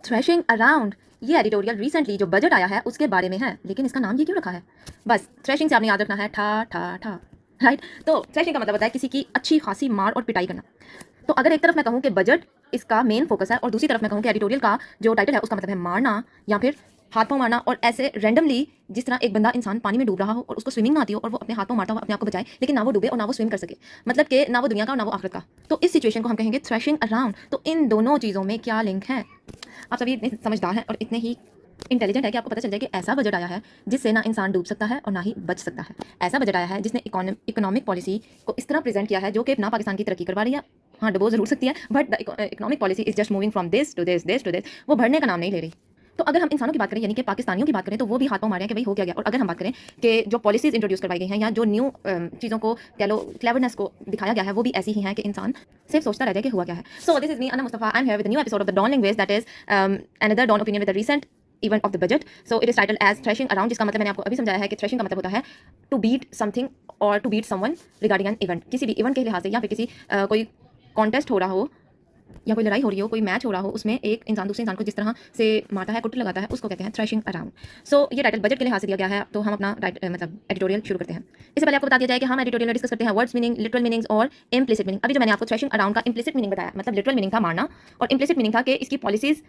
Threshing around, ये editorial recently जो budget आया है उसके बारे में है, लेकिन इसका नाम ये क्यों रखा है? बस थ्रेशिंग से आपने याद रखना है ठा ठा ठा, राइट? तो थ्रेशिंग का मतलब होता है किसी की अच्छी खासी मार और पिटाई करना। तो अगर एक तरफ मैं कहूँ कि बजट इसका मेन फोकस है और दूसरी तरफ मैं कहूँ कि एडिटोरियल का जो टाइटल है उसका मतलब है मारना या फिर हाथ पाँव मारना, और ऐसे रैंडमली जिस तरह एक बंदा इंसान पानी में डूब रहा हो और उसको स्विमिंग ना आती हो और वो अपने हाथ पाँव मारता हुआ अपने आप को बचाए, लेकिन ना वो डूबे और ना वो स्विम कर सके, मतलब कि ना वो दुनिया का और ना वो आखिरत का। तो इस सिचुएशन को हम कहेंगे थ्रेशिंग अराउंड। तो इन दोनों चीज़ों में क्या लिंक है? आप सभी इतने समझदार हैं और इतने ही इंटेलिजेंट है कि आपको पता चल जाए कि ऐसा बजट आया है जिससे ना इंसान डूब सकता है और ना ही बच सकता है। ऐसा बजट आया है जिसने इकोनॉमिक पॉलिसी को इस तरह प्रेजेंट किया है जो कि ना पाकिस्तान की तरक्की करवा रही है, हाँ डुबो जरूर सकती है, but the economic policy is just moving from this to this this to this, वो बढ़ने का नाम नहीं ले रही। तो अगर हम इंसानों की बात करें यानी कि पाकिस्तानियों की बात करें तो वो भी हाथ पाँव मारे हैं कि भाई हो क्या गया। और अगर हम बात करें कि जो पॉलिसीज इंट्रोड्यूस करवाई गई हैं या जो न्यू चीज़ों को कह लो क्लेवरनेस को दिखाया गया है वो भी ऐसी ही हैं कि इंसान सिर्फ सोचता रह जाए कि हुआ क्या है। So this is me Ana Mustafa, I am here with new episode of the Dawn language, that is another Dawn opinion with the recent event of the budget. So it is title as threshing around, जिसका मतलब मैंने आपको अभी समझाया है कि threshing का मतलब होता है टू बीट समथिंग और to beat someone regarding an event, किसी भी इवेंट के लिहाज से या फिर किसी कोई कॉन्टेस्ट हो रहा हो या कोई लड़ाई हो रही हो, कोई मैच हो रहा हो, उसमें एक इंसान दूसरे इंसान को जिस तरह से मारता है, कुट्टी लगाता है, उसको कहते हैं थ्रेशिंग अराउंड। सो ये टाइटल बजट के लिहाज से दिया गया है, तो हम अपना मतलब एडिटोरियल शुरू करते हैं। इससे पहले आपको बता दिया जाए कि हम एडिटोरियल में डिस्कस करते हैं वर्ड्स मीनिंग, लिटरल मीनिंग्स और इम्प्लिसिट मीनिंग। अभी जो मैंने आपको थ्रेशिंग अराउंड का इम्प्लिसिट मीनिंग बताया, मतलब लिटरल मीनिंग था मारना, और इम्प्लिसिट मीनिंग था कि इसकी policies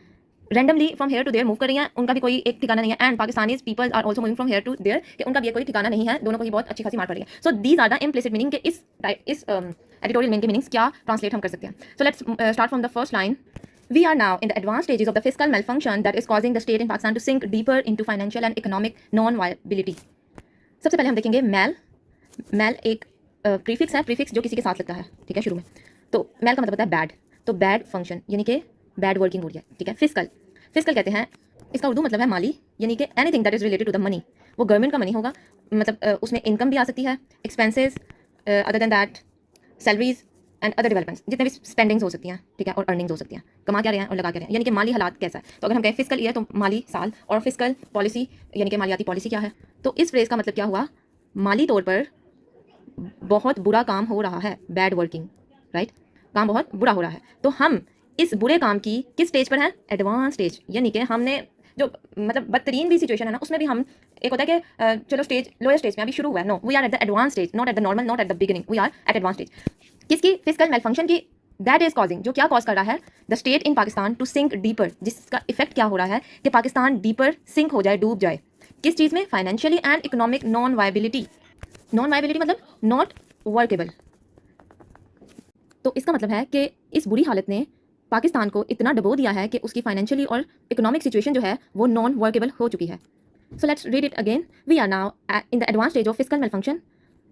randomly from here to there move कर रही हैं, उनका भी कोई एक ठिकाना नहीं है, and Pakistanis people are also moving from here to there, कि उनका भी कोई ठिकाना नहीं है, दोनों को ही बहुत अच्छी खासी मार पड़ रही है। So these are the implicit meaning के इस एडिटोरियल मीनिंग के मीनिंग्स क्या ट्रांसलेट हम कर सकते हैं। So let's start from the first line. We are now in the advanced stages of the fiscal malfunction that is causing the state in Pakistan to sink deeper into financial and economic non-viability. सबसे पहले हम देखेंगे मैल। मैल एक prefix है, prefix जो किसी के साथ लगता है, ठीक है, शुरू में। तो मैल का मतलब होता है बैड, तो बैड फंक्शन यानी कि बैड वर्किंग हो रही है, ठीक है। फिस्कल, फिस्कल कहते हैं, इसका उर्दू मतलब है माली, यानी कि anything that is related to the money. वो गवर्नमेंट का मनी होगा, मतलब उसमें इनकम भी आ सकती है, expenses, other than that salaries and other developments, जितने भी स्पेंडिंग्स हो सकती हैं, ठीक है, और अर्निंग्स हो सकती हैं, कमा क्या रहे हैं और लगा क्या रहे हैं, यानी कि माली हालात कैसा है। तो अगर हम कहें फिस्कल ईयर तो माली साल, और फिस्कल पॉलिसी यानी कि मालियाती पॉलिसी क्या है। तो इस फ्रेज का मतलब क्या हुआ, माली तौर पर बहुत बुरा काम हो रहा है, बैड वर्किंग, राइट, काम बहुत बुरा हो रहा है। तो हम इस बुरे काम की किस स्टेज पर हैं, एडवांस स्टेज, यानी कि हमने जो मतलब बदतरीन भी सिचुएशन है ना उसमें भी हम, एक होता है कि चलो स्टेज लोअर स्टेज में अभी शुरू हुआ है, no we are at the advance stage, not at the normal, not at the beginning, we are at advance stage. किसकी, फिस्कल मेलफंक्शन की, दैट इज कॉजिंग, जो क्या कॉज कर रहा है, the state in Pakistan to sink deeper, जिसका effect क्या हो रहा है कि पाकिस्तान डीपर सिंक हो जाए, डूब जाए, किस चीज़ में, financially and economic non viability. Non viability मतलब नॉट वर्केबल। तो इसका मतलब है कि इस बुरी हालत ने पाकिस्तान को इतना डबो दिया है कि उसकी फाइनेंशियली और इकोनॉमिक सिचुएशन जो है वो नॉन वर्केबल हो चुकी है। So let's read it again. We are now in the advance stage of fiscal malfunction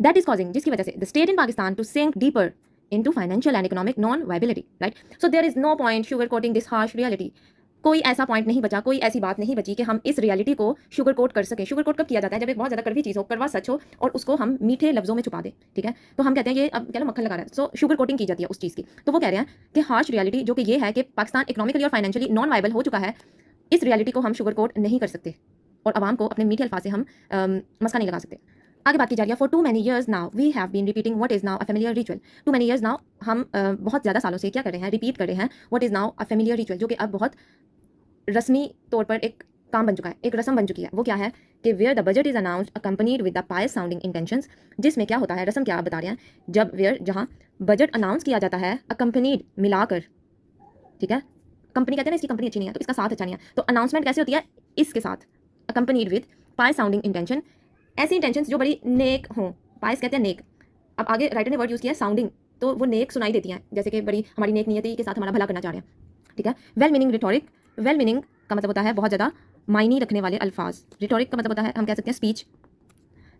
that is causing, जिसकी वजह से the state in Pakistan to sink deeper into financial and economic non-viability, right? So there is no point sugarcoating this harsh reality. कोई ऐसा point नहीं बचा, कोई ऐसी बात नहीं बची कि हम इस रियलिटी को शुगर कोट कर सकें। शुगर कोट कब किया जाता है, जब एक बहुत ज़्यादा कड़वी चीज़ हो, कड़वा सच हो, और उसको हम मीठे लफ्ज़ों में छुपा दें, ठीक है। तो हम कहते हैं ये अब कह लो मक्खन लगा रहा है, सो शुगर कोटिंग की जाती है उस चीज़ की। तो वो कह रहे हैं कि हार्श रियलिटी जो कि ये है कि पाकिस्तान इकोनॉमिकली और फाइनेंशियली नॉन वायबल हो चुका है, इस रियलिटी को हम शुगर कोट नहीं कर सकते और आवाम को अपने मीठे अल्फाज से हम मस्का नहीं लगा सकते। आगे बात की जा रही है, for too many years now we have been repeating what is now a familiar ritual. Too many years now, हम बहुत ज़्यादा सालों से क्या कर रहे हैं, रिपीट कर रहे हैं what is now a familiar ritual, जो कि अब बहुत रस्मी तौर पर एक काम बन चुका है, एक रस्म बन चुकी है। वो क्या है कि where the budget is announced accompanied with the pious sounding intentions, जिसमें क्या होता है, रस्म क्या बता रहे हैं, जब वेयर जहाँ बजट अनाउंस किया जाता है, अकम्पनीड मिलाकर, ठीक है, कंपनी कहते हैं ना इसकी कंपनी अच्छी नहीं है तो इसका साथ अच्छा नहीं है, तो अनाउंसमेंट कैसे होती है, इसके साथ, accompanied with pious sounding intention, ऐसी इंटेंशंस जो बड़ी नेक हों, पायस कहते हैं नेक। अब आगे राइटर ने वर्ड यूज़ किया है साउंडिंग, तो वो नेक सुनाई देती हैं, जैसे कि बड़ी हमारी नेक नियति के साथ हमारा भला करना चाह रहे हैं, ठीक है। Well meaning rhetoric, well meaning का मतलब होता है बहुत ज़्यादा मायने रखने वाले अल्फाज, रिटोरिक का मतलब होता है हम कह सकते हैं स्पीच,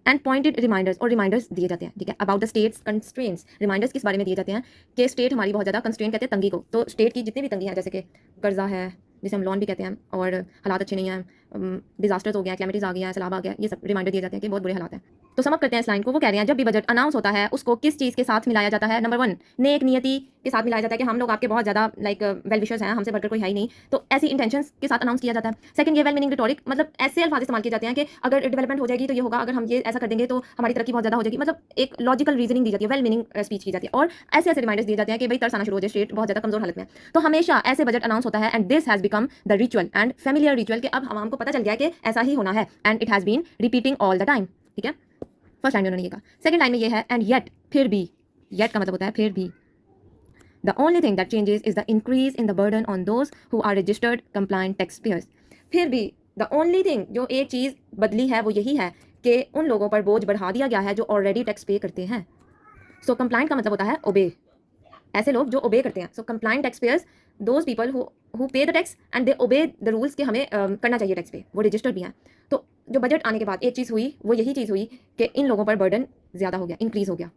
एंड पॉइंटेड रिमाइंडर्स, और रिमाइंडर्स दिए जाते हैं, ठीक है, about the state's constraints. Reminders किस बारे में दिए जाते हैं कि स्टेट हमारी बहुत ज़्यादा कंस्ट्रेंट कहते हैं तंगी को, तो स्टेट की जितनी भी तंगी है, जैसे कि कर्जा है जिसे हम लोन भी कहते हैं, और हालात अच्छे नहीं हैं, डिजास्टर्स हो गया, क्लैमिटीज आ गया, सैलाब आ गया, ये सब रिमाइंडर दिए जाते हैं कि बहुत बुरे हालात हैं। तो समअप करते हैं इस लाइन को। वो कह रहे हैं जब भी बजट अनाउंस होता है उसको किस चीज़ के साथ मिलाया जाता है? नंबर 1, नेक नियति के साथ मिलाया जाता है कि हम लोग आपके बहुत ज़्यादा लाइक वेल विशर्स हैं, हमसे बढ़कर कोई है ही नहीं, तो ऐसी इंटेंशंस के साथ अनाउंस किया जाता है। सेकंड, ये वेल मीनिंग रिटोरिक, मतलब ऐसे अल्फाज इस्तेमाल किए जाते हैं कि अगर डेवलपमेंट हो जाएगी तो ये होगा, अगर हम ये ऐसा कर देंगे तो हमारी तरक्की बहुत ज़्यादा हो जाएगी, मतलब एक लॉजिकल रीजनिंग दी जाती है, वेल मीनिंग स्पीच की जाती है। और ऐसे ऐसे रिमाइंडर्स दिए जाते हैं कि भाई तरस आना शुरू हो जाए, स्टेट बहुत ज़्यादा कमजोर हालत में है। तो हमेशा ऐसे बजट अनाउंस होता है and this has become the ritual and familiar ritual कि अब हमको पता चल गया कि ऐसा ही होना है and it has been repeating all the time. ठीक है, फर्स्ट लाइन में उन्होंने ये कहा। सेकंड लाइन में ये है एंड येट, फिर भी, येट का मतलब होता है फिर भी, the only thing that changes is the increase in the burden on those who are registered compliant tax payers. फिर भी द ओनली थिंग, जो एक चीज़ बदली है वो यही है कि उन लोगों पर बोझ बढ़ा दिया गया है जो ऑलरेडी टैक्स पे करते हैं। सो कंप्लाइंट का मतलब होता है ओबे, ऐसे लोग जो ओबे करते हैं। So compliant tax payers, those people who pay the tax and they obey the rules कि हमें करना चाहिए टैक्स पे, वो रजिस्टर्ड भी हैं। तो जो बजट आने के बाद एक चीज़ हुई वो यही चीज़ हुई कि इन लोगों पर बर्डन ज़्यादा हो गया, इंक्रीज़ हो गया।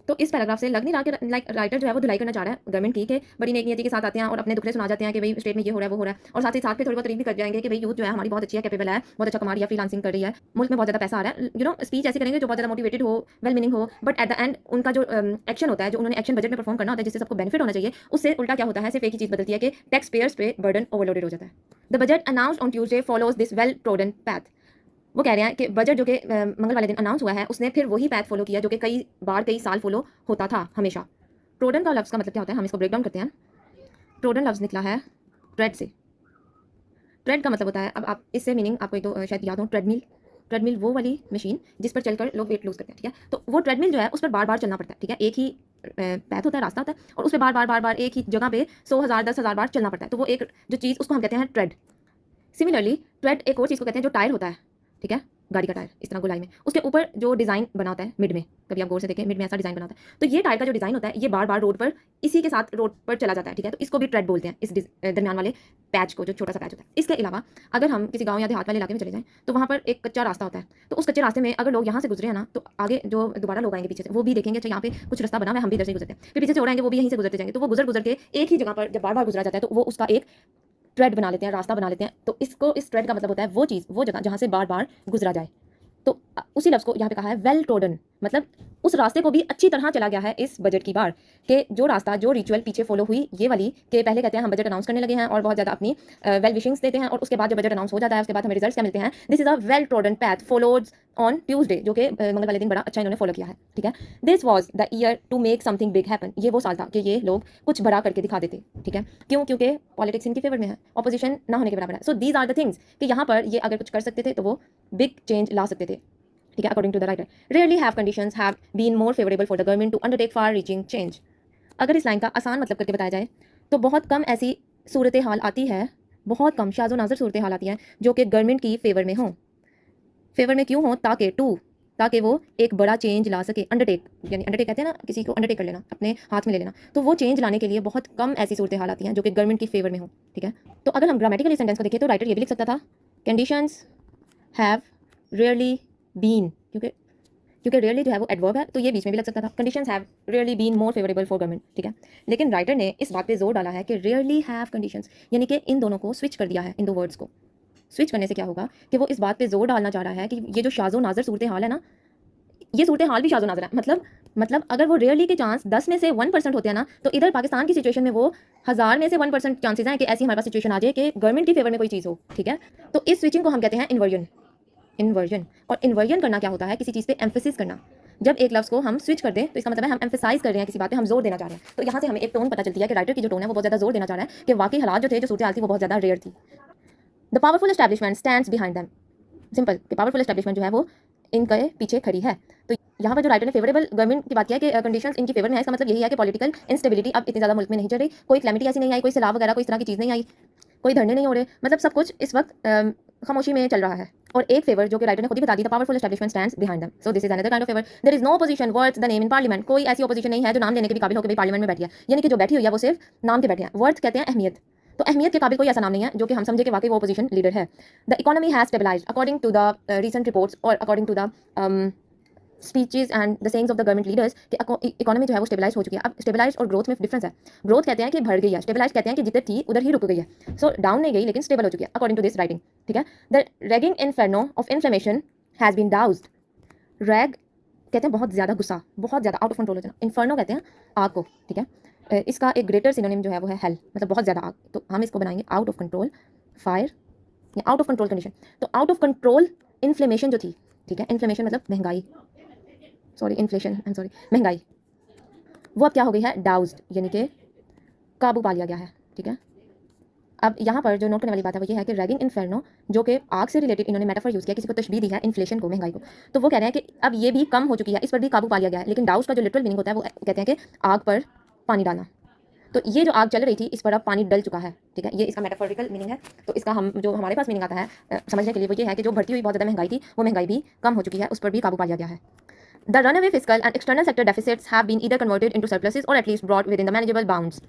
तो इस पैराग्राफ से लग नहीं रहा कि लाइक राइटर जो है वो धुलाई करना चाह रहा है गवर्नमेंट की, कि बड़ी नेक नियति के साथ आते हैं और अपने दुखड़े सुना जाते हैं कि भाई स्टेट में ये हो रहा है वो हो रहा है, और साथ ही साथ पे थोड़ी बहुत तारीफ भी कर जाएंगे कि भाई यूथ जो है हमारी बहुत अच्छी है, कैपेबल है, बहुत अच्छा कमा रही है, फ्रीलांसिंग कर रही है, मुल्क में बहुत ज़्यादा पैसा आ रहा है। यू नो, स्पीच ऐसी करेंगे जो बहुत ज़्यादा मोटिवेटेड हो, वेल मीनिंग हो, बट एट द एंड उनका जो एक्शन होता है, जो उन्होंने एक्शन बजट में परफॉर्म करना होता है, जिससे सबको बेनिफिट होना चाहिए, उससे उल्टा क्या होता है, सिर्फ एक ही चीज़ बदलती है कि टैक्स पेयर्स पे बर्डन ओवरलोडेड हो जाता है। The budget announced on Tuesday follows this well trodden path. वो कह रहे हैं कि बजट जो कि मंगल वाले दिन अनाउंस हुआ है उसने फिर वही पैथ फॉलो किया जो कि कई बार कई साल फॉलो होता था हमेशा। ट्रोडन का लफ्ज़ का मतलब क्या होता है, हम इसको ब्रेक डाउन करते हैं। ट्रोडन लफ्ज़ निकला है ट्रेड से। ट्रेड का मतलब होता है, अब आप इससे मीनिंग आपको एक तो शायद याद हो, ट्रेडमिल। ट्रेडमिल वो वाली मशीन जिस पर चलकर लोग वेट लूज करते हैं, ठीक है। तो वो ट्रेडमिल जो है उस पर बार बार चलना पड़ता है, ठीक है। एक ही पैथ होता है, रास्ता होता है, और उस पर बार बार बार बार एक ही जगह पे 100,000 10,000 बार चलना पड़ता है। तो वो एक जो चीज़ उसको हम कहते हैं ट्रेड। सिमिलरली ट्रेड एक और चीज़ को कहते हैं जो टायर होता है, ठीक है, गाड़ी का टायर इस तरह गोलाई में, उसके ऊपर जो डिज़ाइन बना होता है मिड में, कभी आप गौर से देखें मिड में ऐसा डिज़ाइन बना होता है। तो ये टायर का जो डिज़ाइन होता है ये बार बार रोड पर इसी के साथ रोड पर चला जाता है, ठीक है। तो इसको भी ट्रेड बोलते हैं, इस दरमियान वाले पैच को, जो छोटा सा पैच होता है। इसके अलावा अगर हम किसी गाँव या देहात वाले इलाके में चले जाएँ तो वहाँ पर एक कच्चा रास्ता होता है। तो उस कच्चे रास्ते में अगर लोग यहाँ से गुजरे हैं ना, तो आगे जो दोबारा लोग आएंगे पीछे से, वो भी देखेंगे अच्छा यहाँ पे कुछ रास्ता बना है, हम भी इधर से गुजरते हैं, फिर पीछे से और आएंगे वो भी यहीं से गुजरते जाएंगे। तो वो गुजर गुजर के एक ही जगह पर जब बार बार गुजरा जाता है तो वो उसका एक ट्रेड बना लेते हैं, रास्ता बना लेते हैं। तो इसको, इस ट्रेड का मतलब होता है वो चीज़, वो जगह जहाँ से बार बार गुजरा जाए। तो उसी लफ्ज़ को यहाँ पे कहा है वेल ट्रोडन, मतलब उस रास्ते को भी अच्छी तरह चला गया है इस बजट की बार, कि जो रास्ता, जो रिचुअल पीछे फॉलो हुई ये वाली, कि पहले कहते हैं हम बजट अनाउंस करने लगे हैं और बहुत ज़्यादा अपनी वेल विशिंग्स देते हैं, और उसके बाद जब बजट अनाउंस हो जाता है उसके बाद हमें रिजल्ट्स क्या मिलते हैं। This is a well trodden path followed on Tuesday, जो कि मंगल वाले दिन बड़ा अच्छा इन्होंने फॉलो किया है, ठीक है। This was the year to make something big happen, ये वो साल था कि ये लोग कुछ बड़ा करके दिखा देते, ठीक है। क्यों? क्योंकि पॉलिटिक्स इनकी फेवर में है, ऑपोजिशन ना होने के बराबर है। So these are the things कि यहाँ पर ये अगर कुछ कर सकते थे तो वो बिग चेंज ला सकते थे, ठीक है। According to the writer, rarely have conditions have been more favourable for the government to undertake far reaching change. अगर इस लाइन का आसान मतलब करके बताया जाए तो बहुत कम ऐसी सूरत हाल आती है, बहुत कम शाज़ो नाज़र सूरत हाल आती है जो कि गवर्नमेंट की फेवर में हो। फेवर में क्यों हो? ताकि वो एक बड़ा चेंज ला सके। अंडरटेक, यानी अंडरटेक कहते हैं ना, किसी को अंडरटेक कर लेना, अपने हाथ में ले लेना। तो वो चेंज लाने के लिए बहुत कम ऐसी सूरत हाल आती हैं जो कि गवर्नमेंट की फेवर में हो, ठीक है। तो अगर हम ग्रामेटिकली सेंटेंस को देखें तो राइटर ये भी लिख सकता था, कंडीशंस हैव रेयरली बीन, क्योंकि रेयरली जो है वो एडवर्ब है, तो ये बीच में भी लग सकता था, conditions have rarely been more favourable for government, ठीक है। लेकिन राइटर ने इस बात पे जोर डाला है कि रेयरली हैव कंडीशंस, यानी कि इन दोनों को स्विच कर दिया है, इन दो वर्ड्स को स्विच करने से क्या होगा कि वो इस बात पे जोर डालना चाह रहा है कि ये जो शाज़ो नाज़र सूरत हाल है ना, ये सूरत हाल भी शाज़ो नाज़र है। मतलब अगर वो रेयरली के चांस 10 में से 1% होते हैं ना, तो इधर पाकिस्तान की सिचुएशन में वो 1000 में से 1% चांसेस हैं कि ऐसी हमारे पास सिचुएशन आ जाए कि गवर्नमेंट की फेवर में कोई चीज़ हो, ठीक है। तो इस स्विचिंग को हम कहते हैं इन्वर्जन। और इन्वर्जन करना क्या होता है? किसी चीज़ पे एम्फेसिस करना। जब एक लफ्ज़ को हम स्विच कर दें तो इसका मतलब है हम एम्फेसाइज कर रहे हैं, किसी बात पे हम जोर देना चाह रहे हैं। तो यहाँ से हमें एक टोन पता चलती है कि राइटर की जो टोन है वो बहुत ज़्यादा जोर देना चाह रहा है कि वाकई हालात जो थे, जो सूरत हाल थी, वो बहुत ज़्यादा रेयर थी। The powerful establishment stands behind them. Simple कि पावरफुल एस्टैब्लिशमेंट जो है वो इनके पीछे खड़ी है। तो यहाँ पर जो राइटर ने फेवरेबल गवर्नमेंट की बात किया कि कंडीशंस इनकी फेवर में है, इसका मतलब यही है कि पॉलिटिकल इंस्टेबिलिटी अब इतनी ज़्यादा मुल्क में नहीं चल रही, कोई क्लैमिटी ऐसी नहीं आई, कोई सैलाब वगैरह कोई इस तरह की चीज़ नहीं आई, कोई धरने नहीं हो रहे, मतलब सब कुछ इस वक्त खामोशी में चल रहा है। और एक फेवर जो कि राइटर ने खुद ही बता दी, the powerful establishment stands behind them. So this is another kind of favour. There is no opposition worth the name in parliament. कोई ऐसी ऑपोजिशन नहीं है जो नाम लेने के भी काबिल हो कि भाई पार्लियामेंट में बैठी है, यानी कि जो बैठी हुई है वो सिर्फ नाम के बैठे हैं। वर्थ कहते हैं अहमियत, तो अहमियत के काबिल कोई ऐसा नाम नहीं है जो कि हम समझे कि वाकई वो ऑपोजिशन लीडर है। The economy has stabilized according to the recent reports और according to the speeches and the sayings of the government leaders कि इकोनॉमी जो है वो स्टेबलाइज हो चुकी है। अब स्टेबलाइज और ग्रोथ में डिफरेंस है। ग्रोथ कहते हैं कि बढ़ गई है, स्टेबलाइज कहते हैं कि जिधर थी उधर ही रुक गई है। सो डाउन नहीं गई लेकिन स्टेबल हो चुकी है अकॉर्डिंग टू दिस राइटिंग, ठीक है। The raging inferno of inflammation has been doused. Rag कहते हैं बहुत ज़्यादा गुस्सा, बहुत ज़्यादा आउट ऑफ कंट्रोल हो जाना। इन्फर्नो कहते हैं आग को, ठीक है। इसका एक ग्रेटर सिनोनिम जो है वो है हेल, मतलब बहुत ज़्यादा आग। तो हम इसको बनाएंगे आउट ऑफ कंट्रोल फायर या आउट ऑफ कंट्रोल कंडीशन। तो आउट ऑफ कंट्रोल इन्फ्लेमेशन जो थी, ठीक है, इन्फ्लेमेशन मतलब महंगाई, sorry inflation, I am sorry, महंगाई, वो अब क्या हो गई है, डाउज्ड, यानी कि काबू पा लिया गया है, ठीक है। अब यहाँ पर जो नोट करने वाली बात है वो ये है कि रैगिंग इन्फेर्नो, जो कि आग से रिलेटेड इन्होंने मेटाफर यूज़ किया, किसी को तशबीह दी है इन्फ्लेशन को, महंगाई को। तो वो कह रहे हैं कि अब ये भी कम हो चुकी है, इस पर भी काबू पा लिया गया है। लेकिन डाउस का जो लिटरल मीनिंग होता है वो कहते हैं कि आग पर पानी डालना। तो ये जो आग चल रही थी इस पर अब पानी डल चुका है, ठीक है, ये इसका मेटाफोरिकल मीनिंग है। तो इसका हम जो हमारे पास मीनिंग आता है समझने के लिए वो ये है कि जो बढ़ती हुई बहुत ज़्यादा महंगाई थी वो महंगाई भी कम हो चुकी है, उस पर भी काबू पा लिया गया है। The runaway fiscal and external sector deficits have been either converted into surpluses or at least brought within the manageable bounds.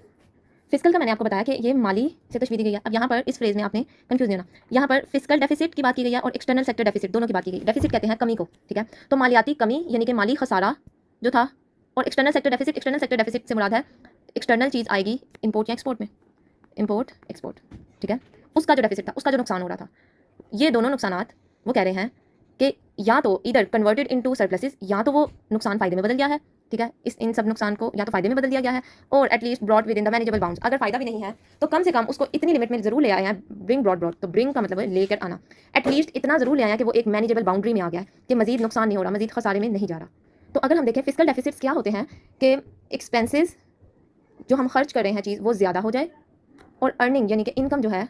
Fiscal का मैंने आपको बताया कि ये माली से तशबीह दी गई है। अब यहाँ पर इस फ्रेज में आपने कंफ्यूज नहीं होना, यहाँ पर फिस्कल डेफिसिट की बात की गई है और एक्सटर्नल सेक्टर डेफिसिट दोनों की बात की गई। डेफिसिट कहते हैं कमी को, ठीक है, तो मालियाती कमी यानी कि माली खसारा जो था, और एक्सटर्नल सेक्टर डेफिसिट से मुराद है एक्सटर्नल चीज़ आएगी इंपोर्ट या एक्सपोर्ट में, इंपोर्ट एक्सपोर्ट, ठीक है, उसका जो डेफिसिट था, उसका जो नुकसान हो रहा था। ये दोनों नुकसानात वो कह रहे हैं कि या तो इधर कन्वर्टेड इनटू सरप्लसेस, या तो वो नुकसान फायदे में बदल गया है, ठीक है, इन सब नुकसान को या तो फायदे में बदल दिया गया है, और at least brought within the manageable bounds. अगर फायदा भी नहीं है तो कम से कम उसको इतनी लिमिट में जरूर ले आए हैं, ब्रिंग ब्रॉड, तो ब्रिंग का मतलब है लेकर आना, एटलीस्ट इतना जरूर ले आया कि वो एक मैनेजेबल बाउंड्री में आ गया है कि मजीद नुकसान नहीं हो रहा, मजीद खसारे में नहीं जा रहा। तो अगर हम देखें फिस्कल डेफिसिट्स क्या होते हैं कि एक्सपेंसेस जो हम खर्च कर रहे हैं चीज़ वो ज़्यादा हो जाए और अर्निंग यानी कि इनकम जो है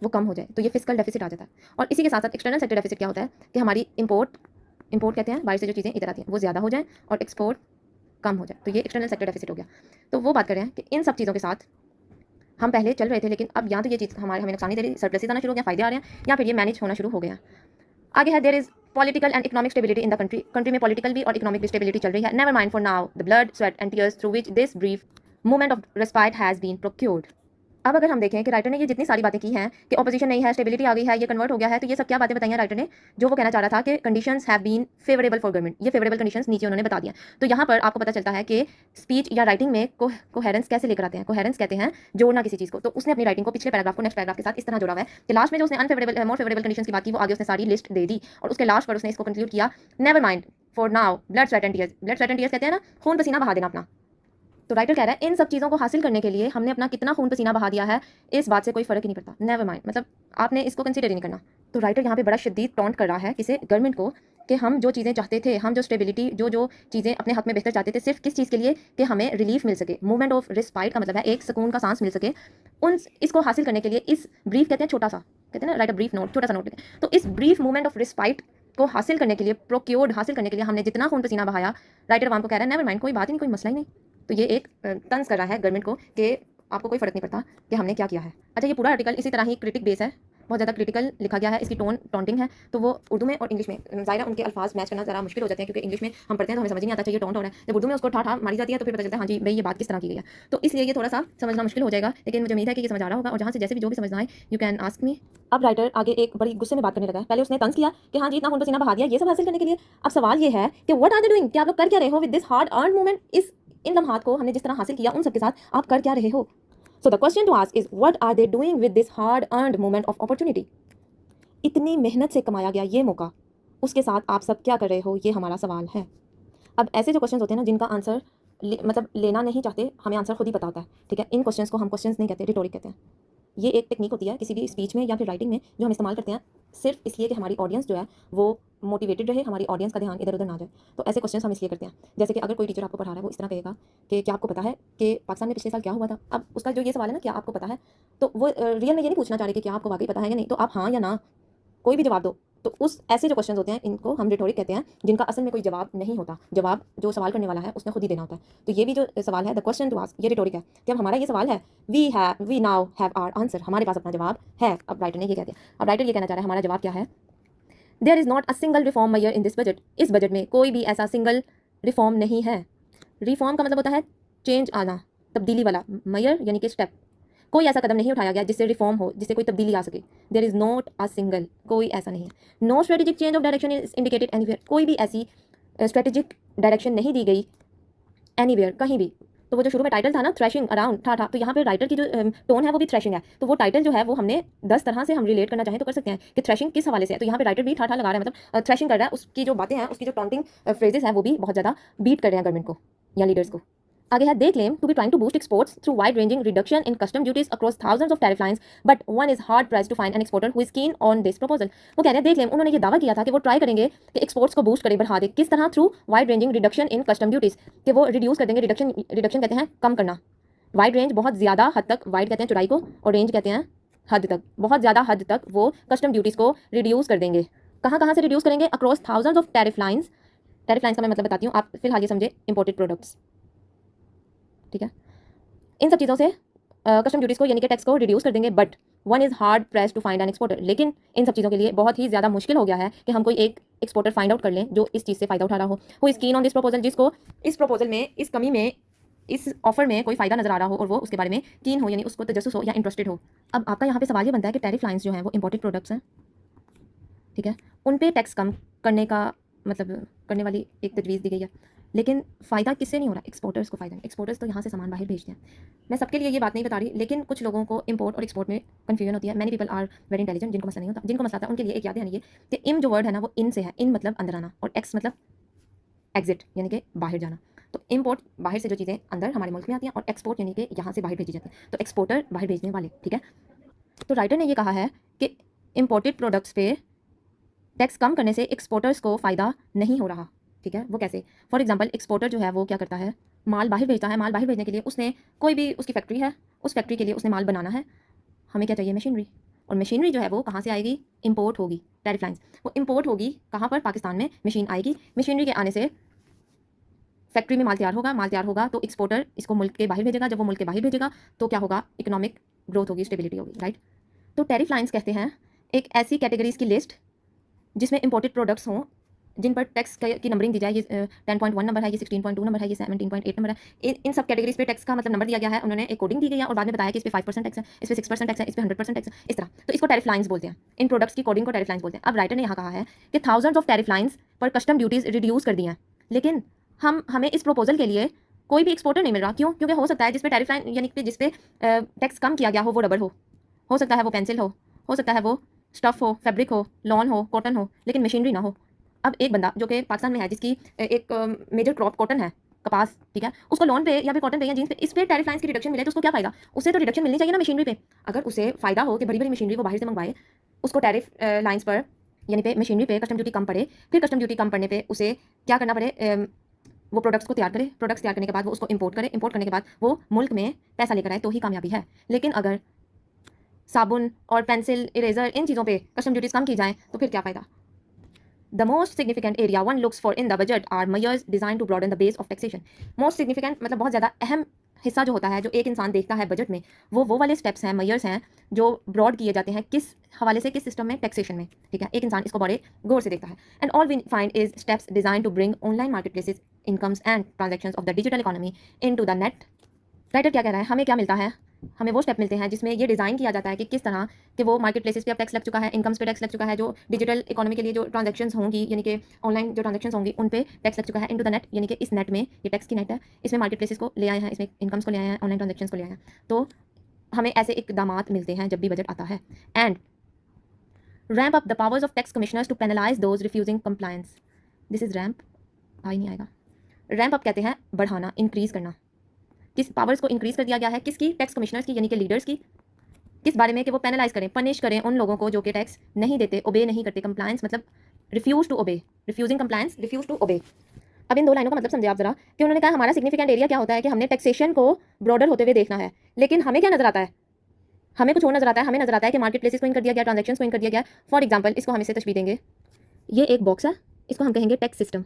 वो कम हो जाए, तो ये फिस्कल डेफिसिट आ जाता है। और इसी के साथ साथ एक्सटर्नल सेक्टर डेफिसिट क्या होता है कि हमारी इंपोर्ट कहते हैं बाहर से जो चीज़ें इधर आती हैं वो ज़्यादा हो जाए और एक्सपोर्ट कम हो जाए, तो ये एक्सटर्नल सेक्टर डेफिसिट हो गया। तो वो बात कर रहे हैं कि इन सब चीज़ों के साथ हम पहले चल रहे थे, लेकिन अब या तो ये चीज़ हमें नुकसान नहीं दे रही, सरप्लसेस आना शुरू हो गया, फायदे आ रहे हैं, या फिर ये मैनेज होना शुरू हो गया। आगे है there is political and economic stability in the country, country में पॉलिटिकल भी और इकोनॉमिक भी स्टेबिलिटी चल रही है। Never mind for now the blood sweat and tears through which this brief moment of respite has been procured. अब अगर हम देखें कि राइटर ने ये जितनी सारी बातें की हैं कि ऑपोजिशन नहीं है, स्टेबिलिटी आ गई है, ये कन्वर्ट हो गया है, तो ये सब क्या बातें बताई हैं राइटर ने, जो वो कहना चाह रहा था कि conditions have been favourable for government, ये फेवरेबल कंडीशंस नीचे उन्होंने बता दिया। तो यहाँ पर आपको पता चलता है कि स्पीच या राइटिंग में कोहेरेंस कैसे लेकर आते हैं। कोहेरेंस कहते हैं जोड़ना किसी चीज़ को। तो उसने अपनी राइटिंग को पिछले पैराग्राफ को नेक्स्ट पैराग्राफ के साथ इस तरह जोड़ा हुआ है कि लास्ट में जो उसने अनफेवरेबल मोर फेवरेबल कंडीशंस की बात की वो आगे उसने सारी लिस्ट दे दी, और उसके लास्ट पर उसने इसको कंक्लूड किया, never mind for now blood sweat and tears. Blood sweat and tears कहते हैं ना, खून पसीना बहा देना अपना। तो राइटर कह रहा है इन सब चीज़ों को हासिल करने के लिए हमने अपना कितना खून पसीना बहा दिया है, इस बात से कोई फर्क ही नहीं पड़ता। नेवर माइंड मतलब आपने इसको कंसीडर ही नहीं करना। तो राइटर यहाँ पे बड़ा शदीद टॉन्ट कर रहा है किसे, गवर्नमेंट को, कि हम जो चीज़ें चाहते थे, हम जो स्टेबिलिटी जो चीज़ें अपने हक में बेहतर चाहते थे, सिर्फ किस चीज़ के लिए कि हमें रिलीफ मिल सके, मूवमेंट ऑफ रिस्पाइट का मतलब है एक सुकून का सांस मिल सके, उन इसको हासिल करने के लिए इस ब्रीफ कहते हैं छोटा सा, कहते हैं ना राइट अ ब्रीफ नोट, छोटा सा नोट लेते हैं। तो इस ब्रीफ मूवमेंट ऑफ रिस्पाइट को हासिल करने के लिए, प्रोक्योर्ड हासिल करने के लिए हमने जितना खून पसीना बहाया, राइटर वाम को कह रहा है नेवर माइंड, कोई बात ही नहीं, कोई मसला ही नहीं। तो ये एक तंज कर रहा है गवर्नमेंट को कि आपको कोई फर्क नहीं पड़ता कि हमने क्या किया है। अच्छा, ये पूरा आर्टिकल इसी तरह ही क्रिटिक बेस है, बहुत ज़्यादा क्रिटिकल लिखा गया है, इसकी टोन टॉन्टिंग है, तो वो उर्दू में और इंग्लिश में ज़ाहिर उनके अल्फाज मैच करना ज़रा मुश्किल हो जाते हैं, क्योंकि इंग्लिश में हम पढ़ते हैं तो हमें समझ नहीं आता चाहिए टोंट हो रहा है, जब उर्दू में उसको ठा मारी जाती है तो फिर पता चलता है हाँ जी भाई ये बात किस तरह की गई है। तो इसलिए ये थोड़ा सा समझना मुश्किल हो जाएगा, लेकिन मुझे उम्मीद है कि ये समझ आ रहा होगा, और जहाँ से जैसे भी जो भी समझना है यू कैन आस्क मी। अब राइटर आगे एक बड़ी गुस्से में बात करने लगा है। पहले उसने तंज किया कि हाँ जी इतना खून पसीना बहा दिया ये सब हासिल करने के लिए। अब सवाल ये है कि व्हाट आर दे डूइंग, कि आप लोग कर क्या रहे हो with this hard earn movement, इस इन लम्हात को हमने जिस तरह हासिल किया उन सब के साथ आप कर क्या रहे हो। So the question to ask is what are they doing with this hard earned moment of opportunity. इतनी मेहनत से कमाया गया ये मौका, उसके साथ आप सब क्या कर रहे हो, ये हमारा सवाल है। अब ऐसे जो क्वेश्चंस होते हैं ना जिनका आंसर मतलब लेना नहीं चाहते, हमें आंसर खुद ही पता होता है, ठीक है, इन क्वेश्चंस को हम क्वेश्चंस नहीं कहते, रिटोरिक कहते हैं। ये एक टेक्निक होती है किसी भी स्पीच में या फिर राइटिंग में जो हम इस्तेमाल करते हैं सिर्फ इसलिए कि हमारी ऑडियंस जो है वो मोटिवेटेड रहे, हमारी ऑडियंस का ध्यान इधर उधर ना जाए। तो ऐसे क्वेश्चंस हम इसलिए करते हैं, जैसे कि अगर कोई टीचर आपको पढ़ा रहा है वो इस तरह कहेगा कि क्या आपको पता है कि पाकिस्तान में पिछले साल क्या हुआ था। अब उसका जो ये सवाल है ना क्या आपको पता है, तो वो रियल में ये नहीं पूछना चाह रहे कि क्या आपको वाकई पता है या नहीं, तो आप हाँ या ना कोई भी जवाब दो। तो उस ऐसे जो क्वेश्चंस होते हैं इनको हम रिटोरिक कहते हैं, जिनका असल में कोई जवाब नहीं होता, जवाब जो सवाल करने वाला है उसने खुद ही देना होता है। तो ये भी जो सवाल है द क्वेश्चन टू आस्क, ये रिटोरिक है कि अब हमारा ये सवाल है, we now have our answer, हमारे पास अपना जवाब है। अब राइटर ने ये कह दिया, अब राइटर ये कहना चाह रहा है हमारा जवाब क्या है, there is not a single reform major in this budget, इस बजट में कोई भी ऐसा सिंगल रिफॉर्म नहीं है। रिफॉर्म का मतलब होता है चेंज आना, तब्दीली वाला, मेजर यानी कि स्टेप, कोई ऐसा कदम नहीं उठाया गया जिससे रिफॉर्म हो, जिससे कोई तब्दीली आ सके। There is not a single, कोई ऐसा नहीं है। No strategic change of direction is indicated anywhere, कोई भी ऐसी स्ट्रेटेजिक डायरेक्शन नहीं दी गई एनीवेयर, कहीं भी। तो वो जो शुरू में टाइटल था ना, थ्रैशिंग अराउंड था, तो यहाँ पे राइटर की जो टोन है वो भी थ्रैशिंग है। तो वो टाइटल जो है वो हमने 10 तरह से हम रिलेट करना चाहें तो कर सकते हैं कि थ्रैशिंग किस हवाले से है। तो यहाँ पे राइटर भी ठा लगा रहा है, मतलब थ्रैशिंग कर रहा है, उसकी जो बातें हैं, उसकी जो टॉन्टिंग फ्रेजेस हैं वो भी बहुत ज़्यादा बीट कर रहे हैं गवर्नमेंट को या लीडर्स को। आगे है, they claim to be trying to boost exports through wide ranging reduction in custom duties across thousands of tariff lines, but one is hard pressed to find an exporter who is keen on this proposal. वो कह रहे हैं, they claim, उन्होंने ये दावा किया था कि वो ट्राई करेंगे कि एक्सपोर्ट्स को बूस्ट करें, बढ़ा दे। किस तरह? Through wide ranging reduction in custom duties, कि वो रिड्यूस कर देंगे। रिडक्शन कहते हैं कम करना, वाइड रेंज बहुत ज़्यादा हद तक, वाइड कहते हैं चौड़ाई को और रेंज कहते हैं हद तक, बहुत ज़्यादा हद तक वो कस्टम ड्यूटीज़ को रिड्यूस कर देंगे। कहाँ कहाँ से रिड्यूस करेंगे? Across thousands of tariff lines. Tariff lines का मैं मतलब बताती हूँ, आप फिलहाल ये समझे इंपोर्टेड प्रोडक्ट्स, ठीक है। इन सब चीज़ों से कस्टम ड्यूटीज़ को यानी कि टैक्स को रिड्यूस कर देंगे, but one is hard press to find an exporter. लेकिन इन सब चीज़ों के लिए बहुत ही ज़्यादा मुश्किल हो गया है कि हम कोई एक एक्सपोर्टर फाइंड आउट कर लें जो इस चीज़ से फ़ायदा उठा रहा हो, हु इज़ कीन ऑन दिस प्रपोजल, जिसको इस प्रपोजल में, इस कमी में, इस ऑफर में कोई फ़ायदा नजर आ रहा हो और वो उसके बारे में कीन हो, यानी उसको तजस्सुस हो या इंटरेस्टेड हो। अब आपका यहाँ पे सवाल ये बनता है कि टैरिफ लाइंस जो हैं वो इंपोर्टेड प्रोडक्ट्स हैं, ठीक है, उन पे टैक्स कम करने का मतलब करने वाली एक तजवीज़ दी गई है, लेकिन फ़ायदा किससे नहीं हो रहा? एक्सपोर्टर्स को फ़ायदा नहीं। एक्सपोर्टर्स तो यहाँ से सामान बाहर भेजते हैं। मैं सबके लिए ये बात नहीं बता रही, लेकिन कुछ लोगों को इंपोर्ट और एक्सपोर्ट में कन्फ्यूजन होती है। Many people are very intelligent, जिनको मसला नहीं होता, जिनको मसला आता है उनके लिए एक याद है कि इम जो वर्ड है ना वो इन से है। इन मतलब अंदर आना और एक्स मतलब एग्जिट यानी कि बाहर जाना। तो इम्पोर्ट बाहर से जो चीज़ें अंदर हमारे मुल्क में आती हैं और एक्सपोर्ट यानी कि यहाँ से बाहर भेजी जाती हैं। तो एक्सपोर्टर बाहर भेजने वाले, ठीक है। तो राइटर ने ये कहा है कि इम्पोर्टेड प्रोडक्ट्स पे टैक्स कम करने से एक्सपोर्टर्स को फ़ायदा नहीं हो रहा, ठीक है। वो कैसे? फॉर एग्जांपल, एक्सपोर्टर जो है वो क्या करता है, माल बाहर भेजता है। माल बाहर भेजने के लिए उसने कोई भी, उसकी फैक्ट्री है, उस फैक्ट्री के लिए उसने माल बनाना है। हमें क्या चाहिए? मशीनरी। और मशीनरी जो है वो कहाँ से आएगी? इंपोर्ट होगी। टैरिफ लाइंस वो इंपोर्ट होगी कहाँ पर? पाकिस्तान में मशीन आएगी। मशीनरी के आने से फैक्ट्री में माल तैयार होगा। माल तैयार होगा तो एक्सपोर्टर इसको मुल्क के बाहर भेजेगा। जब वो मुल्क के बाहर भेजेगा तो क्या होगा? इकोनॉमिक ग्रोथ होगी, स्टेबिलिटी होगी, राइट। तो टैरिफ लाइंस कहते हैं एक ऐसी कैटेगरीज की लिस्ट जिसमें इंपोर्टेड प्रोडक्ट्स हों, जिन पर टैक्स की नंबरिंग दी जाए। ये 10.1 नंबर है, ये 16.2 नंबर है, ये 17.8 नंबर है। इन सब कैटेगरीज पे टैक्स का मतलब नंबर दिया गया है। उन्होंने एक कोडिंग दी गई है और बाद में बताया कि इस पे 5% टैक्स है, इस पे 6% टैक्स है, इस पे 100% टैक्स है, इस तरह। तो इसको टैरिफ लाइंस बोलते हैं। इन प्रोडक्ट्स की कोडिंग को टैरिफ लाइंस बोलते हैं। अब राइटर ने यहाँ कहा है कि थाउजेंड्स ऑफ टैरिफ लाइंस पर कस्टम ड्यूटीज रिड्यूस कर दी हैं, लेकिन हमें इस प्रपोजल के लिए कोई भी एक्सपोर्टर नहीं मिल रहा। क्यों? क्योंकि हो सकता है जिस पे टैरिफ लाइन यानी कि जिस पे टैक्स कम किया गया हो वो रबर हो सकता है वो पेंसिल हो सकता है वो स्टफ़ हो, फैब्रिक हो, लॉन हो, कॉटन हो, लेकिन मशीनरी ना हो। अब एक बंदा जो कि पाकिस्तान में है, जिसकी एक मेजर क्रॉप कॉटन है, कपास, ठीक है, उसको लॉन पे या फिर कॉटन पे या जीन्स पे इस पे टैरिफ लाइंस की रिडक्शन मिले तो उसको क्या फ़ायदा? उसे तो रिडक्शन मिलनी चाहिए ना मशीनरी पे। अगर उसे फ़ायदा हो कि बड़ी बड़ी मशीनरी वो बाहर से मंगवाए, उसको टैरिफ लाइंस पर यानी पे मशीनरी पे कस्टम ड्यूटी कम पड़े, फिर कस्टम ड्यूटी कम पड़ने पर उसे क्या करना पड़े? वो प्रोडक्ट्स को तैयार करे, प्रोडक्ट्स तैयार करने के बाद वो उसको इंपोर्ट करे, इंपोर्ट करने के बाद वो मुल्क में पैसा लेकर आए तो ही कामयाबी है। लेकिन अगर साबुन और पेंसिल, इरेजर, इन चीज़ों पे कस्टम ड्यूटीज कम की जाएँ तो फिर क्या फ़ायदा? The most significant area one looks for in the budget are measures design to broaden the base of taxation. Most significant मतलब बहुत ज़्यादा अहम हिस्सा जो होता है, जो एक इंसान देखता है बजट में, वो वाले स्टेप्स हैं, मेजर्स हैं जो ब्रॉड किए जाते हैं किस हवाले से, किस सिस्टम में? टैक्सेशन में, ठीक है। एक इंसान इसको बड़े गौर से देखता है। And all we find is steps design to bring online market places incomes and transactions of the digital economy into the net. Writer क्या कह रहा है? हमें क्या मिलता है? हमें वो स्टेप मिलते हैं जिसमें ये डिज़ाइन किया जाता है कि किस तरह कि वो मार्केट प्लेसेस पे अब टैक्स लग चुका है, इनकम्स पे टैक्स लग चुका है, जो डिजिटल इकोनॉमी के लिए जो ट्रांजैक्शंस होंगी यानी कि ऑनलाइन जो ट्रांजैक्शंस होंगी उन पे टैक्स लग चुका है। इनटू द नेट यानी कि इस नेट में, ये टैक्स की नेट है, इसमें मार्केट प्लेसेस को ले आए हैं, इसमें इनकम्स को ले आए हैं, ऑनलाइन ट्रांजैक्शंस को ले आए हैं। तो हमें ऐसे इकदामात मिलते हैं जब भी बजट आता है। And ramp up the powers of tax commissioners to penalize those refusing compliance. This is ramp, I नहीं आएगा। रैम्प अप कहते हैं बढ़ाना, इंक्रीज करना। किस पावर्स को इंक्रीज कर दिया गया है? किसकी? टैक्स कमिश्नर्स की यानी कि लीडर्स की। किस बारे में? कि वो पेनलाइज करें, पनिश करें उन लोगों को जो कि टैक्स नहीं देते, ओबे नहीं करते। कंप्लायंस मतलब refuse to obey, refusing compliance, refuse to obey. अब इन दो लाइनों का मतलब समझे आप जरा कि उन्होंने कहा हमारा सिग्निफिकेंट एरिया क्या होता है कि हमने टैक्सेशन को ब्रॉडर होते हुए देखना है, लेकिन हमें क्या नजर आता है? हमें कुछ और नजर आता है। हमें नजर आता है कि मार्केट प्लेसेस को इन कर दिया गया, ट्रांजेक्शन को इन कर दिया गया। फॉर एग्जाम्पल, इसको हम इसे तशबीह देंगे, ये एक बॉक्स है, इसको हम कहेंगे टैक्स सिस्टम,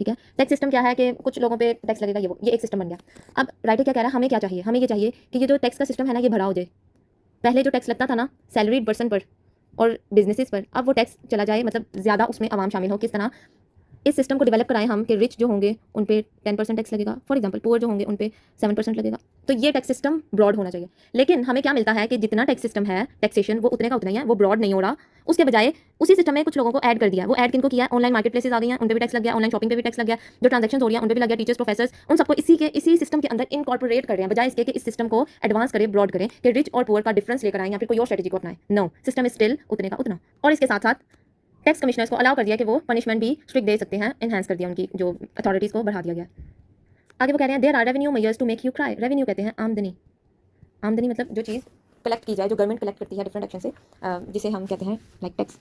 ठीक है। टैक्स सिस्टम क्या है कि कुछ लोगों पे टैक्स लगेगा, ये एक सिस्टम बन गया। अब राइटर क्या कह रहा है? हमें क्या चाहिए? हमें ये चाहिए कि ये जो टैक्स का सिस्टम है ना, ये भरा हो जाए। पहले जो टैक्स लगता था ना सैलरीड पर्सन पर और बिजनेसेस पर, अब वो टैक्स चला जाए, मतलब ज़्यादा उसमें आवाम शामिल हो। किस तरह? इस सिस्टम को डेवलप कराएं हम कि रिच जो होंगे उन पे 10% टैक्स लगेगा, फॉर एग्जांपल पुअर जो होंगे उन पे 7% लगेगा, तो ये टैक्स सिस्टम ब्रॉड होना चाहिए। लेकिन हमें क्या मिलता है कि जितना टैक्स सिस्टम है, टैक्सेशन वो उतने का उतना ही है, वो ब्रॉड नहीं हो रहा। उसके बजाय उसी सिस्टम में कुछ लोगों को ऐड कर दिया। वो ऐड किनको किया? ऑनलाइन मार्केट प्लेसेस आ गई हैं, उन पे भी टैक्स लग गया, ऑनलाइन शॉपिंग पे भी टैक्स लग गया, जो ट्रांजैक्शन हो रही है उन पे भी लग गया, टीचर्स प्रोफेसर्स उन सबको इसी सिस्टम के अंदर इनकॉर्पोरेट कर रहे हैं, बजाय इसके कि इस सिस्टम को एडवांस करें, ब्रॉड करें, कि रिच और पुअर का डिफरेंस लेकर आए या फिर कोई और स्ट्रेटेजी को अपनाएं। नो, सिस्टम इज स्टिल उतने का उतना। और इसके साथ साथ टैक्स कमिश्नर्स को अलाउ कर दिया कि वो पनिशमेंट भी स्ट्रिक्ट दे सकते हैं, एनहांस कर दिया उनकी जो अथॉरिटीज़ को बढ़ा दिया गया। आगे वो कह रहे हैं there are revenue measures to make you cry. Revenue कहते हैं आमदनी। आमदनी मतलब जो चीज़ कलेक्ट की जाए, जो गवर्नमेंट कलेक्ट करती है डिफरेंट एक्शन से, जिसे हम कहते हैं लाइक टैक्स,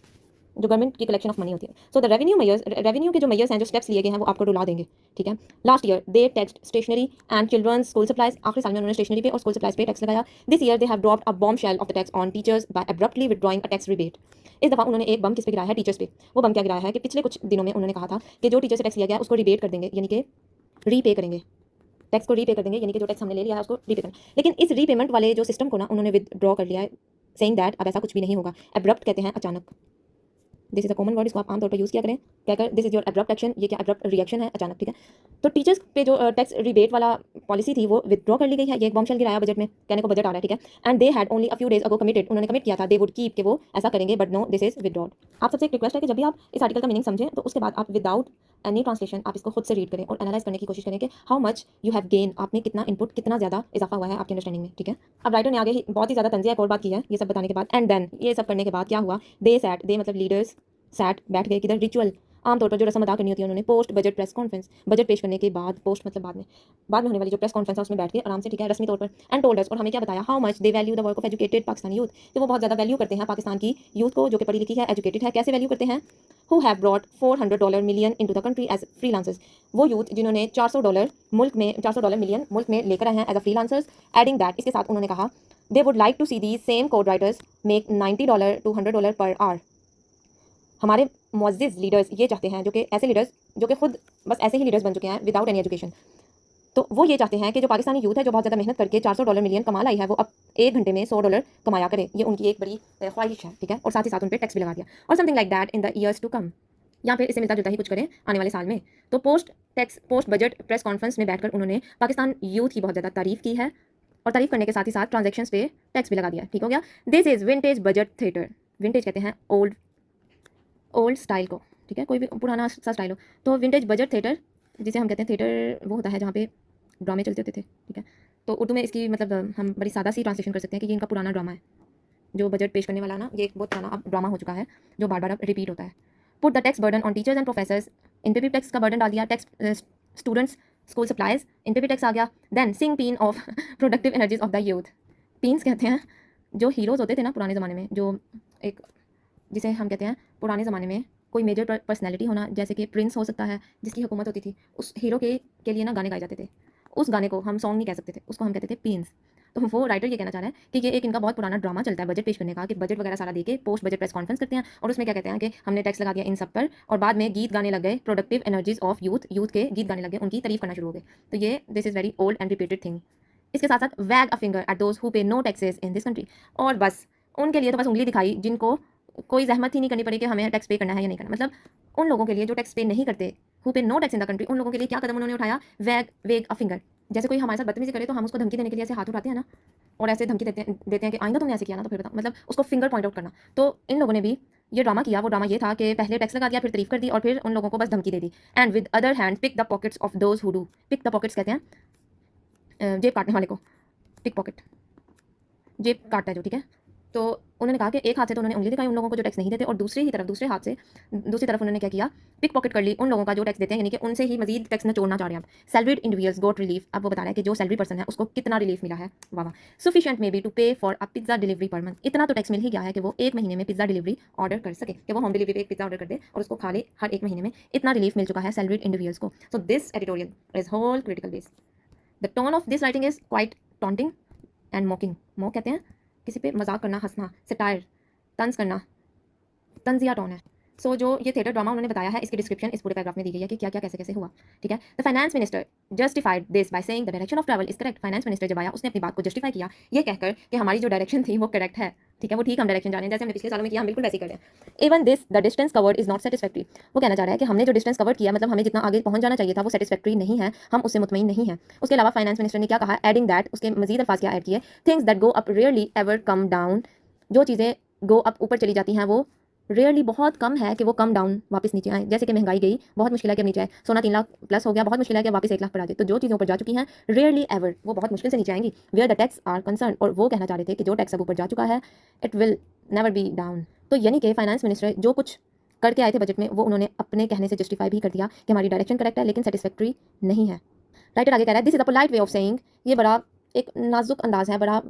जो गवर्नमेंट की कलेक्शन ऑफ मनी होती है। So the revenue measures, revenue के जो मेजर्स हैं, जो स्टेप्स लिए गए हैं, वो आपको रुला देंगे, ठीक है। Last year they taxed stationery and children's school supplies. आखिरी साल में उन्होंने स्टेशनरी पे और स्कूल सप्लाइज पे टैक्स लगाया। This year they have dropped a bombshell of the tax on teachers by abruptly withdrawing a tax rebate. इस दफा उन्होंने एक बम किस पे गिराया है? टीचर्स पे। वो बम क्या गिराया है कि पिछले कुछ दिनों में उन्होंने कहा था कि जो टीचर से टैक्स लिया गया उसको रिबेट कर देंगे, यानी कि रीपे करेंगे, टैक्स को रीपे कर देंगे, यानी कि जो टैक्स हमने ले लिया है उसको रीपे करना। लेकिन इस रीपेमेंट वाले जो सिस्टम को ना उन्होंने विदड्रॉ कर लिया है, सेइंग दैट अब ऐसा कुछ भी नहीं होगा। एब्रप्ट कहते हैं अचानक। This is a common word, इसको आप आमतौर पर यूज़ किया करें, कहकर this is your abrupt action. ये क्या एब्रप्ट रिएक्शन है, अचानक, ठीक है। तो टीचर्स पे जो टैक्स रिबेट वाला पॉलिसी थी वो विदड्रॉ कर ली गई है। ये एक बॉम्बशेल गिराया बजट में, कहने को बजट आ रहा है, ठीक है। And they had only a few days ago committed, उन्होंने कमिट किया था दे वुड कीप, कि वो ऐसा करेंगे, बट नो, दिस इज विदड्रॉड। आप सबसे एक रिक्वेस्ट है कि जब भी आप इस आर्टिकल का मीनिंग समझें तो उसके बाद आप विदाउट एनी ट्रांसलेशन आप इसको खुद से रीड करें और एनालाइज करने की कोशिश करें कि how much you have gain, आपने कितना इनपुट, कितना ज़्यादा इजाफा हुआ है आपकी अंडरस्टैंडिंग में, ठीक है। अब राइटर ने आगे ही बहुत ही ज़्यादा तंजिया एक और बात की है ये सब बताने के बाद। एंड देन, ये सब करने के बाद क्या हुआ? दे सैट, दे मतलब लीडर्स, सैट बैठ गए किधर? रिचुअल, आमतौर पर जो रस्म अदा करनी होती है उन्होंने, post budget press conference, budget पेश करने के बाद, पोस्ट मतलब बाद में होने वाली जो प्रेस कॉन्फ्रेंस है उसमें बैठ के आराम से, ठीक है, रस्मी तौर पर। एंड टोल्ड अस, और हमें क्या बताया? How much they value the work of educated Pakistani youth, कि वो बहुत ज़्यादा वैल्यू करते हैं पाकिस्तान की यूथ को, जो कि पढ़ी लिखी है, एजुकेटेड है। कैसे वैल्यू करते हैं? Who have brought $400 million into the country as freelancers, वो यूथ जिन्होंने $400 मुल्क में, $400 मिलियन मुल्क में लेकर आए हैं as a freelancers. Adding that, इसके साथ उन्होंने कहा they would like to see the same code writers make $90 to $100 per hour. हमारे मुअज़्ज़िज़ लीडर्स ये चाहते हैं, जो कि ऐसे लीडर्स जो कि खुद बस ऐसे ही लीडर्स बन चुके हैं विदाउट एनी एजुकेशन, तो वो ये चाहते हैं कि जो पाकिस्तानी यूथ है जो बहुत ज़्यादा मेहनत करके $400 मिलियन कमा लाई है, वो अब 1 घंटे में $100 कमाया करे। ये उनकी एक बड़ी ख्वाहिश है, ठीक है। और साथ ही साथ उन पर टैक्स भी लगा दिया, और something like that in the years to come, या फिर इससे मिलता जुलता ही कुछ करें आने वाले साल में। तो पोस्ट बजट प्रेस कॉन्फ्रेंस में बैठकर उन्होंने पाकिस्तान यूथ की बहुत ज़्यादा तारीफ की है, और तारीफ करने के साथ ही साथ ट्रांजेक्शन पे टैक्स भी लगा दिया, ठीक हो गया। This is vintage budget theatre. Vintage कहते हैं ओल्ड स्टाइल को, ठीक है, कोई भी पुराना सा स्टाइल हो। तो विंटेज बजट थिएटर, जिसे हम कहते हैं, थिएटर वो होता है जहाँ पे ड्रामे चलते होते थे, ठीक है। तो उर्दू में इसकी मतलब हम बड़ी सादा सी ट्रांसलेशन कर सकते हैं कि ये इनका पुराना ड्रामा है, जो बजट पेश करने वाला ना, ये एक बहुत पुराना अब ड्रामा हो चुका है, जो बार बार अब रिपीट होता है। Put the tax burden on teachers and professors, इन पे भी टैक्स का बर्डन डाल दिया। टैक्स स्टूडेंट्स स्कूल सप्लाइज, इन पे भी टैक्स आ गया। Then sing peen of productive energies of the youth. Peens कहते हैं जो हीरोज़ होते थे ना पुराने ज़माने में, जो एक, जिसे हम कहते हैं पुराने ज़माने में कोई मेजर पर्सनैलिटी होना, जैसे कि प्रिंस हो सकता है जिसकी हुकूमत होती थी, उस हीरो के लिए ना गाने गाए जाते थे। उस गाने को हम सॉन्ग नहीं कह सकते थे, उसको हम कहते थे पीन्स। तो वो राइटर ये कहना चाह रहे हैं कि ये एक इनका बहुत पुराना ड्रामा चलता है बजट पेश करने का, कि बजट वगैरह सारा देके पोस्ट बजट प्रेस कॉन्फ्रेंस करते हैं, और उसमें क्या कहते हैं कि हमने टैक्स लगा दिया इन सब पर, और बाद में गीत गाने लग गए, प्रोडक्टिव एनर्जीज ऑफ यूथ के गीत गाने लग गए, उनकी तारीफ करना शुरू हो गए। तो ये this is very old and repeated thing. इसके साथ साथ wag a finger at those who pay no taxes in this country, और बस उनके लिए तो बस उंगली दिखाई जिनको कोई जहमत ही नहीं करनी पड़ी कि हमें टैक्स पे करना है या नहीं करना। मतलब उन लोगों के लिए जो टैक्स पे नहीं करते, who pay no tax in the country, उन लोगों के लिए क्या कदम उन्होंने उठाया? वेग अ फिंगर। जैसे कोई हमारे साथ बदतमीजी करे तो हम उसको धमकी देने के लिए ऐसे हाथ उठाते हैं ना, और ऐसे धमकी देते हैं कि आइंदा तुमने ऐसे किया ना तो फिर बताओ, मतलब उसको फिंगर पॉइंट आउट करना। तो इन लोगों ने भी ये ड्रामा किया। वो ड्रामा ये था कि पहले टैक्स लगा दिया, फिर तारीफ कर दी, और फिर उन लोगों को बस धमकी दे दी। And with other hand pick the pockets of those who do. Pick the pockets कहते हैं जेब काटने वाले को, पिक पॉकेट, जेब काटता है जो, ठीक है। तो उन्होंने कहा कि एक हाथ से तो उन्होंने उंगली दिखाई उन लोगों को जो टैक्स नहीं देते, और दूसरे ही तरफ, दूसरे हाथ से दूसरी तरफ उन्होंने क्या किया? पिक पॉकेट कर ली उन लोगों का जो टैक्स देते हैं, यानी कि उनसे ही मजीद टैक्स नचोड़ना चाह रहे हैं। आप सैलरीड इंडिविजुअल्स गोट रिलीफ, अब वो बता रहा है कि जो सैलरी पर्सन है उसको कितना रिलीफ मिला है। वाह वाह। सफिशिएंट मे बी टू पे for a pizza delivery per month, इतना तो टैक्स मिल ही गया है कि वो 1 महीने में पिज्जा डिलीवरी ऑर्डर कर सके, कि वो होम डिलीवरी पे एक पिज्जा ऑर्डर कर दे और उसको खा ले हर 1 महीने में। इतना रिलीफ मिल चुका है सैलरीड इंडिविजुअल्स को। So this editorial is whole critical base. The tone of this writing is quite taunting and mocking. Mock कहते हैं किसी पे मजाक करना, हंसना, सटायर, तंज करना, तंजिया टोन है। सो जो ये थिएटर ड्रामा उन्होंने बताया है, इसकी डिस्क्रिप्शन इस पूरे पैराग्राफ में दी गई है कि क्या क्या कैसे कैसे हुआ, ठीक है। The finance minister justified this by saying the direction of travel is correct. Finance minister जब आया उसने अपनी बात को जस्टिफाई किया ये कहकर कि हमारी जो डायरेक्शन थी वो करेक्ट है, ठीक है, वो ठीक हम डायरेक्शन जा रहे हैं, जैसे हमने पिछले सालों में किया हम बिल्कुल वैसे ही कर रहे हैं। Even this the distance covered is not satisfactory. वो कहना चाह रहा है कि हमने जो डिस्टेंस कवर किया मतलब हमें जितना आगे पहुंच जाना चाहिए था वो सेटिस्फैक्ट्री नहीं है, हम उससे मुतमईन नहीं है। उसके अलावा फाइनेंस मिनिस्टर ने क्या कहा, एडिंग दैट, उसके मजीद अल्फाज क्या ऐड किए, things that go up rarely ever come down. जो चीज़ें गो अप ऊपर चली जाती हैं वो रेयरली बहुत कम है कि वो कम डाउन वापस नीचे आए। जैसे कि महंगाई गई, बहुत मुश्किल है कि अब नीचे आए, सोना 3 लाख प्लस हो गया, बहुत मुश्किल है कि वापस 1 लाख पर आ जाए। तो जो चीज़ें ऊपर जा चुकी हैं रेयरली एवर वो बहुत मुश्किल से नीचे आएंगी, where the tax are concern. और वो कहना चाह रहे थे कि जो टैक्स अब ऊपर जा चुका है it will never be down. तो यानी कि फाइनेंस मिनिस्टर जो कुछ करके आए थे बजट में वो उन्होंने अपने कहने से जस्टिफाई भी कर दिया कि हमारी डायरेक्शन करेक्ट है लेकिन सेटिस्फैक्ट्री नहीं है। राइटर आगे कह रहा है, this is a polite way of saying, ये बड़ा एक नाजुक अंदाज है, बड़ा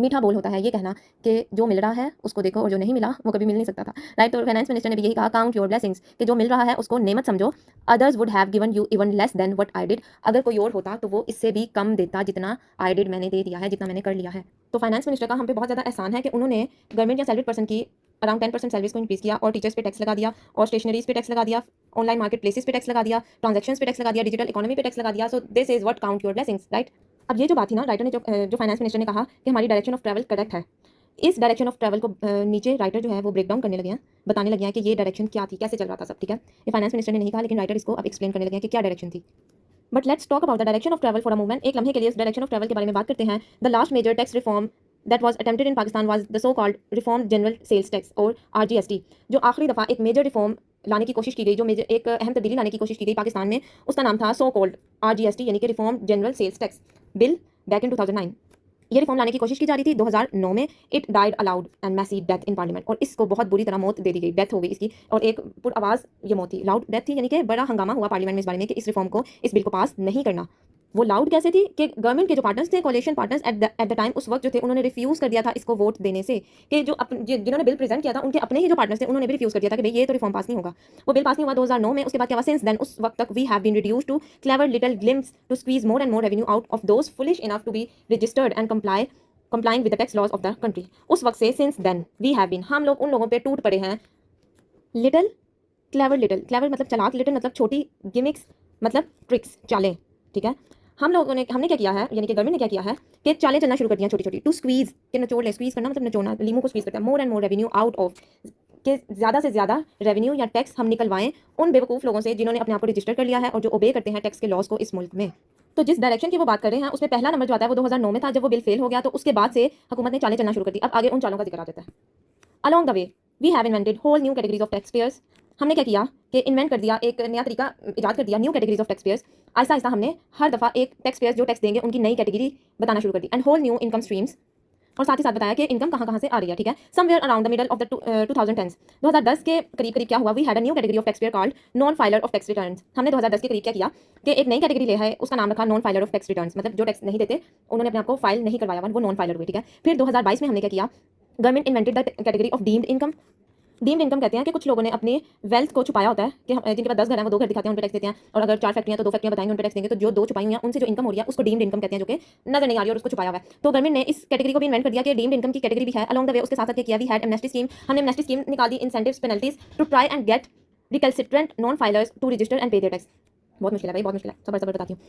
मीठा बोल होता है ये कहना कि जो मिल रहा है उसको देखो और जो नहीं मिला वो कभी मिल नहीं सकता था। राइट, तो फाइनेंस मिनिस्टर ने भी यही कहा, काउंट योर ब्लेसिंग्स, कि जो मिल रहा है उसको नेमत समझो। Others would have given you even less than what I did. अगर कोई और होता तो वो इससे भी कम देता जितना आई डिड मैंने दे दिया है, जितना मैंने कर लिया है। तो फाइनेंस मिनिस्टर का हम पे बहुत ज़्यादा एहसान है कि उन्होंने गवर्नमेंट या सैलरीड पर्सन की अराउंड 10% सैलरीज को इंक्रीज किया और टीचर्स पे टैक्स लगा दिया और स्टेशनरीज पे टैक्स लगा दिया, ऑनलाइन मार्केट प्लेसेस पे टैक्स लगा दिया, ट्रांजैक्शंस पे टैक्स लगा दिया, डिजिटल इकोनॉमी पे टैक्स लगा दिया। सो this is what count your blessings. Right, अब ये जो बात थी ना, राइटर ने जो फाइनेंस मिनिस्टर ने कहा कि हमारी डायरेक्शन ऑफ ट्रैवल करेक्ट है, इस डायरेक्शन ऑफ ट्रैवल को नीचे राइटर जो है वो ब्रेक डाउन करने लगे हैं, बताने लगे हैं कि ये डायरेक्शन क्या थी, कैसे चल रहा था सब, ठीक है। ये फाइनेंस मिनिस्टर ने नहीं कहा लेकिन राइटर इसको अब एक्सप्लेन करने लगे हैं कि क्या डायरेक्शन थी। But let's talk about the direction of travel for a moment. एक लम्हे के लिए इस डायरेक्शन ऑफ ट्रैवल के बारे में बात करते हैं। The last major tax reform that was attempted in Pakistan was the so called reform general sales tax और RGST। जो आखिरी दफ़ा एक मेजर रिफॉर्म लाने की कोशिश की गई, जो मेजर एक अहम तब्दीली लाने की कोशिश की गई पाकिस्तान में, उसका नाम था सो कॉल्ड RGST यानी कि reform general sales tax bill back in 2009। ये रिफॉर्म लाने की कोशिश की जा रही थी 2009 में। It died allowed and massive death in parliament, और इसको बहुत बुरी तरह मौत दे दी गई, डेथ हो गई इसकी, और एक पुरआवाज़ ये मौत थी, लाउड डेथ थी, यानी कि बड़ा हंगामा हुआ पार्लियामेंट में इस बारे में कि इस रिफॉर्म को, इस बिल को पास नहीं करना। वो लाउड कैसे थी कि गवर्नमेंट के जो पार्टनर्स थे, कोalition पार्टनर्स एट द टाइम उस वक्त जो थे उन्होंने रिफ्यूज़ कर दिया था इसको वोट देने से, कि जिन्होंने बिल प्रेजेंट किया था उनके अपने ही जो पार्टनर्स थे उन्होंने भी रिफ्यूज़ कर दिया था कि भाई ये तो रिफॉर्म पास नहीं होगा। वो बिल पास नहीं हुआ 2009 में। उसके बाद क्या हुआ, सिंस देन उस वक्त तक we have been reduced to clever little ग्लिम्स to squeeze more and more revenue out of those foolish enough to be registered and complying with the tax laws of the country। उस वक्त से since then we have been, हम लोग उन लोगों पे टूट पड़े हैं। लिटिल क्लेवर मतलब चालाक, लिटिल मतलब छोटी, गिमिक्स मतलब ट्रिक्स, चालें, ठीक है। हमने क्या किया है, यानी कि गवर्नमेंट ने क्या किया है कि चालें चलना शुरू कर दिया छोटी छोटी, टू स्क्वीज के नचोड़ ले, स्क्वीज करना मतलब नचोड़ना, लीमू को स्क्वीज करता है, मोर and more revenue out of, कि ज़्यादा से ज़्यादा रेवेन्यू या टैक्स हम निकलवाएं उन बेवकूफ़ लोगों से जिन्होंने अपने आप को रजिस्टर कर लिया है और जो ओबे करते हैं टैक्स के लॉज को इस मुल्क में। तो जिस डायरेक्शन की वो बात कर रहे हैं उसमें पहला नंबर जो आता है वो 2009 में था, जब वो बिल फेल हो गया तो उसके बाद से हुकूमत ने चालें चलना शुरू कर दी। अब आगे उन चालों का जिक्र आ जाता है। Along the way we have invented whole new categories of taxpayers. हमने क्या किया कि इन्वेंट कर दिया, एक नया तरीका इजाद कर दिया, new categories of tax payers. Aahista Aahista हमने हर दफ़ा एक टैक्स पेयर्स जो टैक्स देंगे उनकी नई कैटेगरी बताना शुरू कर दी, and whole new income streams, और साथ ही साथ बताया कि इनकम कहाँ कहाँ से आ रही है, ठीक है। Somewhere around the middle of the 2010s, 2010 के करीब करीब क्या हुआ, we had a new category of taxpayer called non filer of tax returns. हमने 2010 के करीब क्या किया कि एक नई कैटेगरी ले है, उसका नाम रखा non filer of tax returns, मतलब जो टैक्स नहीं देते, उन्होंने अपने आप को फाइल नहीं करवाया, वो नॉन फाइलर हुए, ठीक है। फिर 2022 में हमने क्या किया, government invented the category of deemed income. Deemed income कहते हैं कि कुछ लोगों ने अपनी वेल्थ को छुपाया होता है, कि जिनके पास 10 घर हैं वो 2 घर दिखाते हैं उन पे टैक्स देते हैं, और अगर 4 फैक्ट्रियां तो 2 फैक्ट्रियां बताएंगे उन पे टैक्स देंगे, तो जो 2 छुपाई हुई हैं उनसे जो इनकम हो रही है उसको डीम्ड इनकम कहते हैं, जो कि नजर नहीं आ रही और उसको छुपाया हुआ है। तो गवर्नमेंट ने इस कैटेगरी को भी इन्वेंट कर दिया कि डीम्ड इनकम की कैटेगरी भी है। अलॉन्ग द वे उसके साथ साथ किया, वी हैड एमनेस्टी स्कीम, हमने एमनेस्टी स्कीम निकाल दी, incentives penalties to try and get recalcitrant non filers to register and pay their tax. बहुत मुश्किल है भाई, बहुत मुश्किल है, सबर बताती हूँ।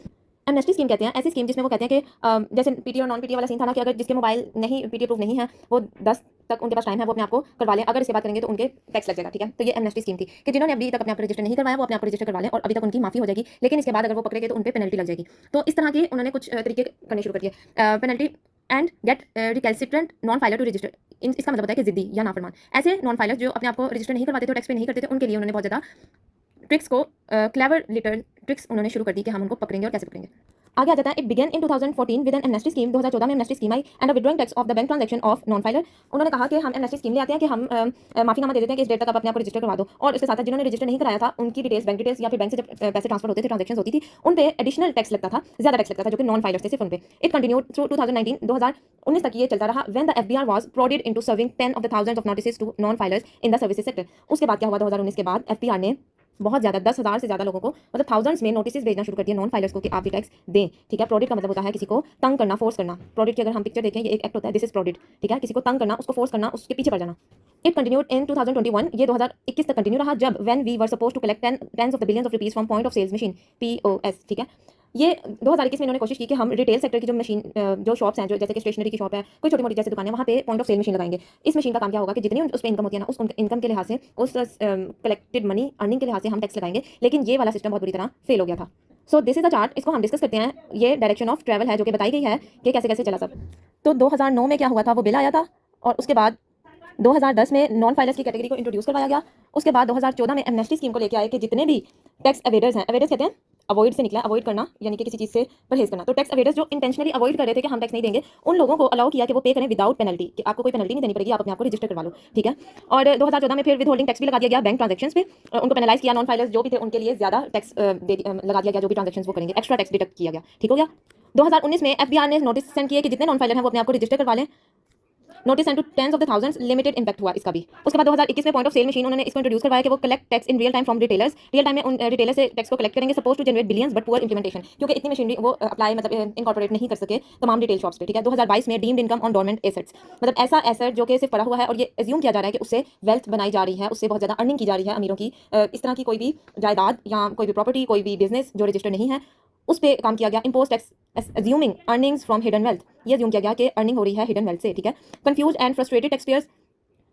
एमनेस्टी स्कीम कहते हैं ऐसी स्कीम जिसमें वो कहते हैं कि जैसे पीटी और नॉन पीटी वाला सीन था ना, कि अगर जिसके मोबाइल नहीं पीटी प्रूफ नहीं है वो 10 तक उनके पास टाइम है वो अपने आप को करवा लें, अगर इसके बाद करेंगे तो उनके टैक्स लग जाएगा, ठीक है। तो ये एमनेस्टी स्कीम थी कि जिन्होंने अभी तक अपने आप को रजिस्टर नहीं करवाया वो अपने आप को रजिस्टर करवा लें और अभी तक उनकी माफी हो जाएगी, लेकिन इसके बाद अगर वो पकड़ेंगे तो उन पर पेनल्टी लग जाएगी। तो इस तरह के उन्होंने कुछ तरीके करने शुरू कर दिए, penalty and get recalcitrant non filer to register. इसका मतलब होता है कि जिद्दी या नाफरमान, ऐसे नॉन फाइलर जो अपने आप को रजिस्टर नहीं करवाते थे, टैक्स पे नहीं करते थे, उनके लिए उन्होंने बहुत ज़्यादा ट्रिक्स को, क्लेवर लिटिल ट्रिक्स उन्होंने शुरू कर दी कि हम उनको पकड़ेंगे और कैसे पकड़ेंगे। आगे आ जाता है, it began in 2014 with an amnesty scheme. 2014 में एमनेस्टी स्कीम आई and withdrawing tax of the bank transaction of non filer. उन्होंने कहा कि हम एमनेस्टी स्कीम ले आते हैं कि हम माफीनामा दे देते हैं कि इस डेट तक आप अपने आप को रजिस्टर करवा दो, और इसके साथ जिन्होंने रजिस्टर नहीं कराया था उनकी डिटेल्स, बैंक डिटेल्स या फिर बैंक से जब पैसे ट्रांसफर होते थे, ट्रांजैक्शन होती थी, उन पे एडिशनल टैक्स लगता था, ज्यादा टैक्स लगता था, जो कि नॉन फाइलर थे सिर्फ उन पे। इट कंटिन्यूड थ्रू 2019 तक ये चलता रहा, when the FBR was prodded into serving 10 of the thousands of notices to non filers in the services sector. उसके बाद क्या हुआ, 2019 के बाद एफबीआर ने बहुत ज़्यादा 10,000 से ज़्यादा लोगों को, मतलब थाउजेंड्स में नोटिस भेजना शुरू कर दिया नॉन फाइलर्स को कि आप भी टैक्स दें, ठीक है। प्रोडिट का मतलब होता है किसी को तंग करना, फोर्स करना। प्रोडिट की अगर हम पिक्चर देखें, ये एक एक्ट होता है, दिस इज प्रोडिट, ठीक है। किसी को तंग करना, उसको फोर्स करना, उसके पीछे पड़ जाना। इट कंटिन्यूड इन 2021, ये 2021 तक कंटिन्यू रहा, जब when we were suppose to collect tens of the billions of rupees from point of sales machine, POS, ठीक है। ये 2021 में इन्होंने कोशिश की कि हम रिटेल सेक्टर की जो मशीन जो शॉप्स हैं, जो जैसे कि स्टेशनरी की शॉप है, कोई छोटी मोटी जैसे दुकान है, वहाँ पे पॉइंट ऑफ सेल मशीन लगाएंगे। इस मशीन का काम क्या होगा कि जितनी उस पर इनकम होती है ना, उस इनकम के लिहाज से, उस कलेक्टेड मनी अर्निंग के लिहाज से हम टैक्स लगाएंगे। लेकिन ये वाला सिस्टम बहुत बुरी तरह फेल हो गया था। सो दिस इज द चार्ट, इसको हम डिस्कस करते हैं। ये डायरेक्शन ऑफ ट्रैवल है जो कि बताई गई है कि कैसे कैसे चला सब। तो 2009 में क्या हुआ था, वो बिल आया था और उसके बाद 2010 में नॉन फाइलर्स की कैटेगरी को इंट्रोड्यूस करवाया गया। उसके बाद 2014 में एमनेस्टी स्कीम को लेके आए कि जितने भी टैक्स अवेडर्स हैं, अवेडर्स कहते हैं अवॉइड से निकला, अवॉइड करना यानी कि किसी चीज़ से परहेज करना। तो टैक्स अवेडर्स जो इंटेंशनली अवॉइड कर रहे थे कि हम टैक्स नहीं देंगे, उन लोगों को अलाउ किया कि वो पे करें विदाउट पेनल्टी, कि आपको कोई पेनल्टी नहीं देनी पड़ेगी, आप अपने आप को रजिस्टर करवा लो, ठीक है। और 2014 में फिर विद होल्डिंग टैक्स भी लगा दिया गया बैंक ट्रांजेक्शन पे, उनको पेनलाइज किया। नॉन फाइलर्स जो भी थे उनके लिए ज़्यादा टैक्स लगा दिया गया, जो भी ट्रांजेक्शन वो करेंगे एक्स्ट्रा टैक्स डिडक्ट किया गया, ठीक हो गया। 2019 में एफबीआर ने नोटिस सेंड किए कि जितने नॉन फाइलर हैं वो अपने आप को रजिस्टर करवा लें। Notice and to tens of the thousands, limited impact हुआ इसका भी। उसके बाद 2021 में पॉइंट ऑफ सेल मशीन उन्होंने इसको इंट्रोड्यूस करवाया कि वो collect tax in real time from retailers. Real time में उन रिटेलर से टैक्स को कलेक्ट करेंगे, suppose to generate billions but poor implementation, क्योंकि इतनी मशीनरी वो अप्लाई मतलब इनकॉर्पोरेट नहीं कर सके तमाम रिटेल शॉप्स पे, ठीक है। 2022 में deemed income on dormant assets, मतलब ऐसा एसेट जो कि सिर्फ पड़ा हुआ है और ये एज्यूम किया जा रहा है कि उससे वेल्थ बनाई जा रही है, उससे बहुत ज़्यादा अर्निंग की जा रही है अमीरों की। इस तरह की कोई भी जायदाद या कोई भी प्रॉपर्टी, कोई भी बिजनेस जो रजिस्टर्ड नहीं है, उस पर काम किया गया। Impose tax assuming earnings from hidden wealth, ये अज्यूम किया गया कि अर्निंग हो रही है हिडन वेल्थ से, ठीक है। Confuse and frustrated taxpayers,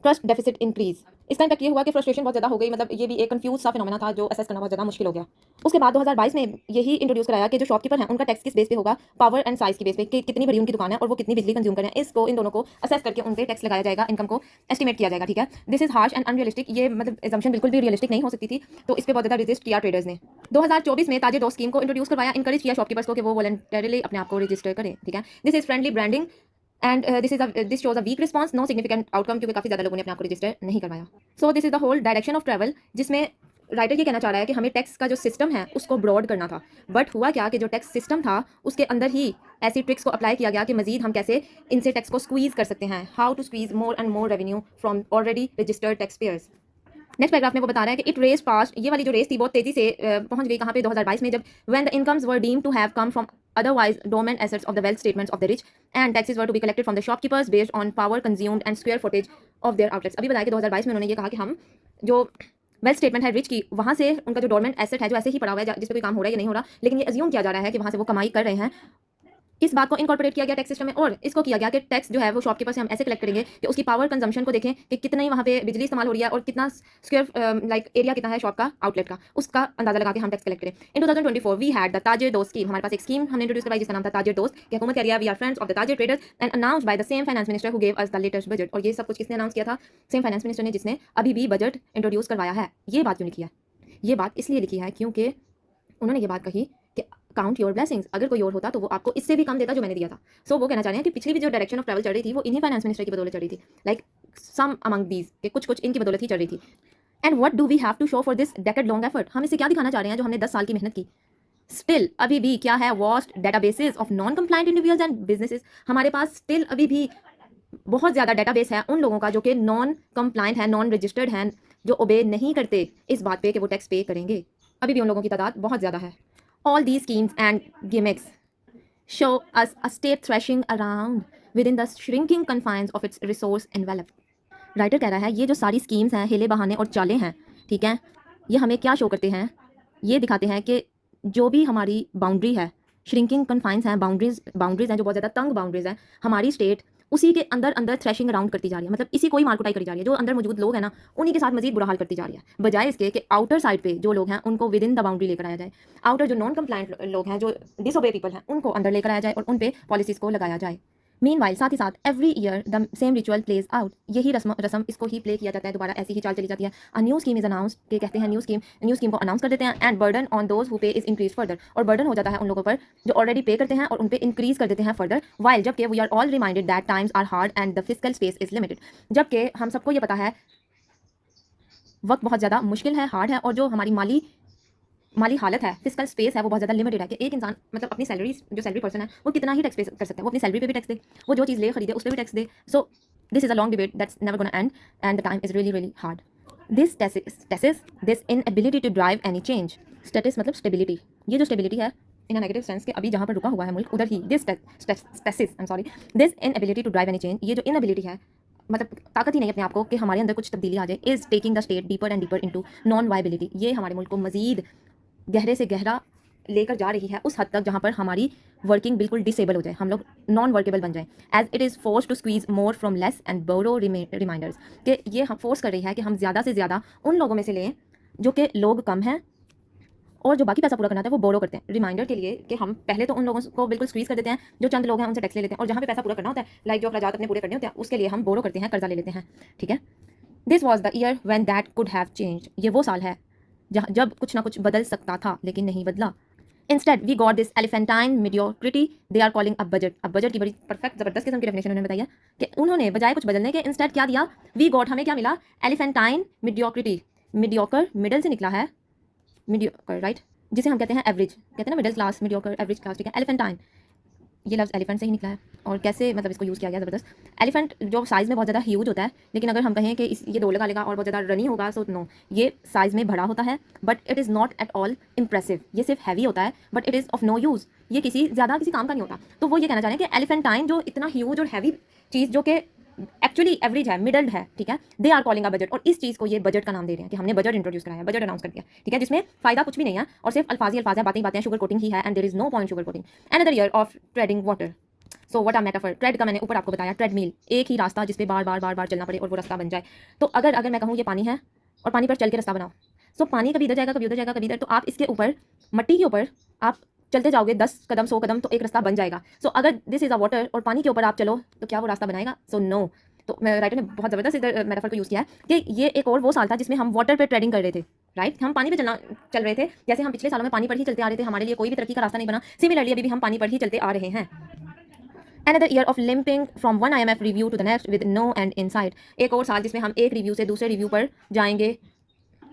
trust deficit increase. इस टाइम तक ये हुआ कि फ्रस्ट्रेशन बहुत ज़्यादा हो गई, मतलब ये भी एक कंफ्यूज सा फिनोमेना था जो असेस करना बहुत ज़्यादा मुश्किल हो गया। उसके बाद 2022 में यही इंट्रोड्यूस कराया कि जो शॉपकीपर हैं उनका टैक्स किस बेस पे होगा, पावर एंड साइज की बेस पे, कि कितनी बड़ी उनकी दुकान है और वो कितनी बिजली कंज्यूम कर रहे हैं, इसको इन दोनों को असेस करके उन पे टैक्स लगाया जाएगा, इनकम को एस्टिमेट किया जाएगा, ठीक है। This is harsh and unrealistic, ये मतलब एजम्पशन बिल्कुल भी रियलिस्टिक नहीं हो सकती थी, तो इस पर बहुत ज़्यादा रेजिस्ट किया ट्रेडर्स ने। 2024 में ताजे दोस्त स्कीम को इंट्रोड्यूस करवाया, इंकरेज किया शॉपकीपर्स को कि वो वॉलंटरीली अपने आप को रजिस्टर करें, ठीक है। This is friendly branding and this shows a weak response, no significant outcome, क्योंकि काफ़ी ज़्यादा लोगों ने अपने आप को रजिस्टर नहीं करवाया। So this is the whole direction of travel, जिसमें राइटर ये कहना चाह रहा है कि हमें टैक्स का जो सिस्टम है उसको ब्रॉड करना था, बट हुआ क्या कि जो टैक्स सिस्टम था उसके अंदर ही ऐसी ट्रिक्स को अप्लाई किया गया कि मजीद हम कैसे इनसे टैक्स को स्क्वीज कर सकते हैं, how to squeeze more and more revenue from already registered tax payers. Next paragraph में वो बता रहा है कि इट रेस पास्ट, ये वाली जो रेस थी बहुत तेजी से पहुंच गई कहाँ पे, 2022 में, जब when the incomes were deemed to have come from otherwise dormant assets of the wealth statements of the rich and taxes were to be collected from the shopkeepers based on power consumed and square footage of their outlets। अभी बताया कि 2022 में उन्होंने ये कहा कि हम जो वेल्थ स्टेटमेंट है रिच की, वहाँ से उनका जो डोरमेंट एसेट है जो ऐसे ही पड़ा हुआ है जिस पे कोई काम हो रहा है या नहीं हो रहा, लेकिन ये अज्यूम किया जा रहा है कि वहाँ से वो कमाई कर रहे हैं, इस बात को इनकॉर्पोरेट किया गया टैक्स सिस्टम में। और इसको किया गया कि टैक्स जो है वो शॉपकीपर से हम ऐसे कलेक्ट करेंगे कि उसकी पावर कंजम्पशन को देखें कि कितना ही वहाँ पे बिजली इस्तेमाल हो रही है और कितना स्क्वायर लाइक एरिया कितना है शॉप का, आउटलेट का, उसका अंदाजा लगा के हम टैक्स कलेक्ट करें। इन 2024 वी हैड द ताजिर दोस्त स्कीम, हमारे पास एक स्कीम हमने इंट्रोड्यूस करवाई जिसका नाम था ताजिर दोस्त, कि हुकूमत कह रही है we are friends of the ताजिर traders and announced by the same finance minister who gave us the latest budget. और ये सब कुछ किसने अनाउंस किया था? सेम फाइनेंस मिनिस्टर ने, जिसने अभी भी बजट इंट्रोड्यूस करवाया है। ये बात क्यों लिखी है? ये बात इसलिए लिखी है क्योंकि उन्होंने ये बात कही कि काउंट योर ब्लेसिंग्स, अगर कोई और होता तो वो आपको इससे भी कम देता जो मैंने दिया था। सो वो कहना चाह रहे हैं कि पिछली भी जो डायरेक्शन ऑफ ट्रैवल चल रही थी वो इन्हीं फाइनेंस मिनिस्टर की बदौलत चल रही थी, लाइक सम अमंग दीज, के कुछ इनकी बदौलत ही चल रही थी। And what do we have to show for this decade long effort, हम इसे क्या दिखाना चाह रहे हैं जो हमने 10 साल की मेहनत की। स्टिल अभी भी क्या है, vast databases of non compliant individuals and businesses, हमारे पास स्टिल अभी भी बहुत ज़्यादा डेटाबेस है उन लोगों का जो कि नॉन कंप्लाइंट है, नॉन रजिस्टर्ड हैं, जो ओबे नहीं करते इस बात पे कि वो टैक्स पे करेंगे। अभी भी उन लोगों की तादाद बहुत ज़्यादा है। All these schemes and gimmicks show us a state thrashing around within the shrinking confines of its resource envelope। Writer कह रहा है ये जो सारी स्कीम्स हैं, हीले बहाने और चालें हैं, ठीक है, ये हमें क्या शो करते हैं? ये दिखाते हैं कि जो भी हमारी बाउंड्री है, श्रिंकिंग कन्फाइंस हैं, बाउंड्रीज हैं जो बहुत ज़्यादा तंग बाउंड्रीज हैं, हमारी स्टेट उसी के अंदर अंदर थ्रेशिंग अराउंड करती जा रही है, मतलब इसी कोई मार कुटाई करी जा रही है। जो अंदर मौजूद लोग हैं ना, उन्हीं के साथ मजीद बुरा हाल करती जा रही है, बजाय इसके कि आउटर साइड पे जो लोग हैं उनको विद इन द बाउंड्री लेकर आया जाए। आउटर जो नॉन कंप्लाइंट लोग हैं, जो डिसोबे पीपल हैं, उनको अंदर लेकर आया जाए और उन पे पॉलिसीज को लगाया जाए। मीनवाइल साथ ही साथ every year the same ritual plays out, यही रस्म इसको ही प्ले किया जाता है, दोबारा ऐसी ही चाल चली जाती है। A new scheme is announce, के कहते हैं न्यू स्कीम को अनाउंस कर देते हैं, and burden on those who पे इज इंक्रीज फर्दर, और बर्डन हो जाता है उन लोगों पर जो ऑलरेडी पे करते हैं और उन पे इंक्रीज कर देते हैं फर्दर। वाइल जबकि we are all reminded that times are hard and the physical space is limited, जबकि हम सबको ये पता है वक्त बहुत ज़्यादा मुश्किल है, हार्ड है, और जो हमारी माली हालत है, फिजिकल स्पेस है, वो बहुत ज़्यादा लिमिटेड है कि एक इंसान मतलब अपनी सैलरी, जो सैलरी पर्सन है, वो कितना ही टैक्स पे कर सकता है। वो अपनी सैलरी पे भी टैक्स दे, वो जो चीज़ ले खरीदे उस पर भी टैक्स दे। So this is a long debate that's never gonna end and the time is really really hard. This stasis, this inability to drive any change, stasis मतलब स्टेबिलिटी, ये जो स्टेबिलिटी है इन अ नेगेटिव सेंस के अभी जहाँ पर रुका हुआ है मुल्क उधर ही this inability to drive any change, ये जो इनएबिलिटी है, मतलब ताकत ही नहीं अपने आप को कि हमारे अंदर कुछ तब्दीली आ जाए, is taking the state deeper and deeper into non viability, ये हमारे मुल्क को मजीद गहरे से गहरा लेकर जा रही है उस हद तक जहाँ पर हमारी वर्किंग बिल्कुल डिसेबल हो जाए, हम लोग नॉन वर्केबल बन जाएं। As it is force to squeeze more from less and borrow reminders, कि ये हम फोर्स कर रही है कि हम ज़्यादा से ज़्यादा उन लोगों में से लें जो कि लोग कम हैं और जो बाकी पैसा पूरा करना होता है वो बोरो करते हैं रिमाइंडर के लिए, कि हम पहले तो उन लोगों को बिल्कुल स्क्वीज कर देते हैं जो चंद लोग हैं उनसे टैक्स ले लेते हैं, और जहाँ पे पैसा पूरा करना होता है लाइक जो अखराजात अपने पूरे करने होते हैं उसके लिए हम बोरो करते हैं, कर्जा ले लेते हैं। ठीक है, this was the year when that could have change, ये वो साल है जब कुछ ना कुछ बदल सकता था लेकिन नहीं बदला। Instead we got this elephantine mediocrity they are calling a budget. अब बजट की बड़ी परफेक्ट जबरदस्त किस्म की डेफिनेशन उन्होंने बताई है कि उन्होंने बजाय कुछ बदलने के इंस्टेड क्या दिया, वी गॉट, हमें क्या मिला, एलिफेंटाइन मीडियोक्रिटी, मीडियोकर मिडल से निकला है, मीडियोकर राइट, जिसे हम कहते हैं एवरेज, कहते हैं ना middle class, mediocre average class. ठीक है, एलिफेंटाइन ये लफ्ज़ एलिफेंट से ही निकला है, और कैसे मतलब इसको यूज़ किया गया ज़बरदस्त। एलिफेंट जो साइज़ में बहुत ज़्यादा ह्यूज होता है, लेकिन अगर हम कहें कि ये दो लगा लेगा और बहुत ज़्यादा रनी होगा, सो नो, ये साइज़ में बड़ा होता है but it is not at all impressive. ये सिर्फ हैवी होता है but it is of no use, ये किसी काम का नहीं होता। तो वो ये कहना चाह रहे हैं कि एलिफेंटाइन जो इतना ह्यूज और हैवी चीज़ जो कि एक्चुअली एवरेज है, मिडल है, ठीक है, they are calling a budget, और इस चीज़ को ये बजट का नाम दे रहे हैं कि हमने बजट इंट्रोड्यूस कराया, बजट अनाउंस कर दिया। ठीक है, जिसमें फायदा कुछ भी नहीं है और सिर्फ अल्फाज ही अल्फाज है, बातें ही बातें, शुगर कोटिंग ही है, and there is no point sugar coating. Another year of treading water, so what are metaphor, trade का मैंने ऊपर आपको बताया, ट्रेडमिल, एक ही रास्ता जिस पे बार बार बार बार चलना पड़े और वो रास्ता बन जाए। तो अगर मैं कहूँ ये पानी है और पानी पर चल के रास्ता बनाओ, सो पानी कभी इधर जाएगा, कभी उधर जाएगा, कभी इधर, तो आप इसके ऊपर, मट्टी के ऊपर आप चलते जाओगे 10 कदम 100 कदम तो एक रास्ता बन जाएगा। सो अगर दिस इज़ अ वाटर और पानी के ऊपर आप चलो तो क्या वो रास्ता बनाएगा? So no. तो राइटर ने बहुत ज़बरदस्त इधर मेटाफर को यूज़ किया है कि ये एक और वो साल था जिसमें हम वाटर पे ट्रेडिंग कर रहे थे, राइट, हम पानी पे चल रहे थे, जैसे हम पिछले सालों में पानी पर ही चलते आ रहे थे, हमारे लिए कोई भी तरक्की का रास्ता नहीं बना, सिमिलरली अभी भी हम पानी पर ही चलते आ रहे हैं। Another year of limping from one IMF review to the next with no end in sight, एक और साल जिसमें हम एक रिव्यू से दूसरे रिव्यू पर जाएंगे,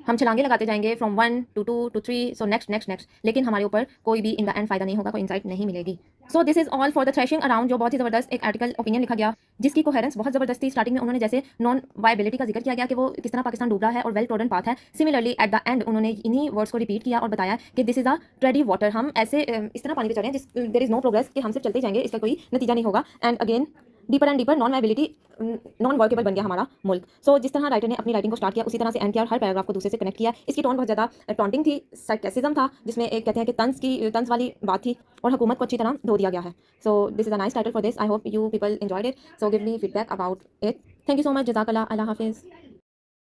हम छलांगे लगाते जाएंगे from 1 to 2 to 3, so next, लेकिन हमारे ऊपर कोई भी इन द एंड फायदा नहीं होगा, कोई इंसाइट नहीं मिलेगी। सो this is all for the threshing around, जो बहुत ही ज़बरदस्त एक आर्टिकल ओपिनियन लिखा गया जिसकी कोहेरेंस बहुत ज़बरदस्त थी। स्टार्टिंग में उन्होंने जैसे नॉन वायबिलिटी का जिक्र किया गया कि वो किस तरह पाकिस्तान डूब रहा है और वेल ट्रोडन पाथ है, सिमिलरली एट द एंड उन्होंने इन्हीं वर्ड्स को रिपीट किया और बताया कि this is a treaty water, हम ऐसे इस तरह पानी पे चल रहे हैं जिस देयर इज नो प्रोग्रेस, कि हम सिर्फ चलते जाएंगे, इसका कोई नतीजा नहीं होगा, and again deeper and deeper non viability, non workable बन गया हमारा मुल्क। सो जिस तरह राइटर ने अपनी राइटिंग को स्टार्ट किया उसी तरह से एंड किया, हर पैराग्राफ को दूसरे से कनेक्ट किया। इसकी टोन बहुत ज़्यादा टॉन्टिंग थी, सरकेसिज्म था, जिसमें एक कहते हैं कि तंज वाली बात थी, और हुकूमत को अच्छी तरह धो दिया गया है। So this is a nice title for this, I hope you people enjoyed it, so give me feedback about it. Thank you so much, जज़ाकल्लाह, अल्लाह हाफिज़।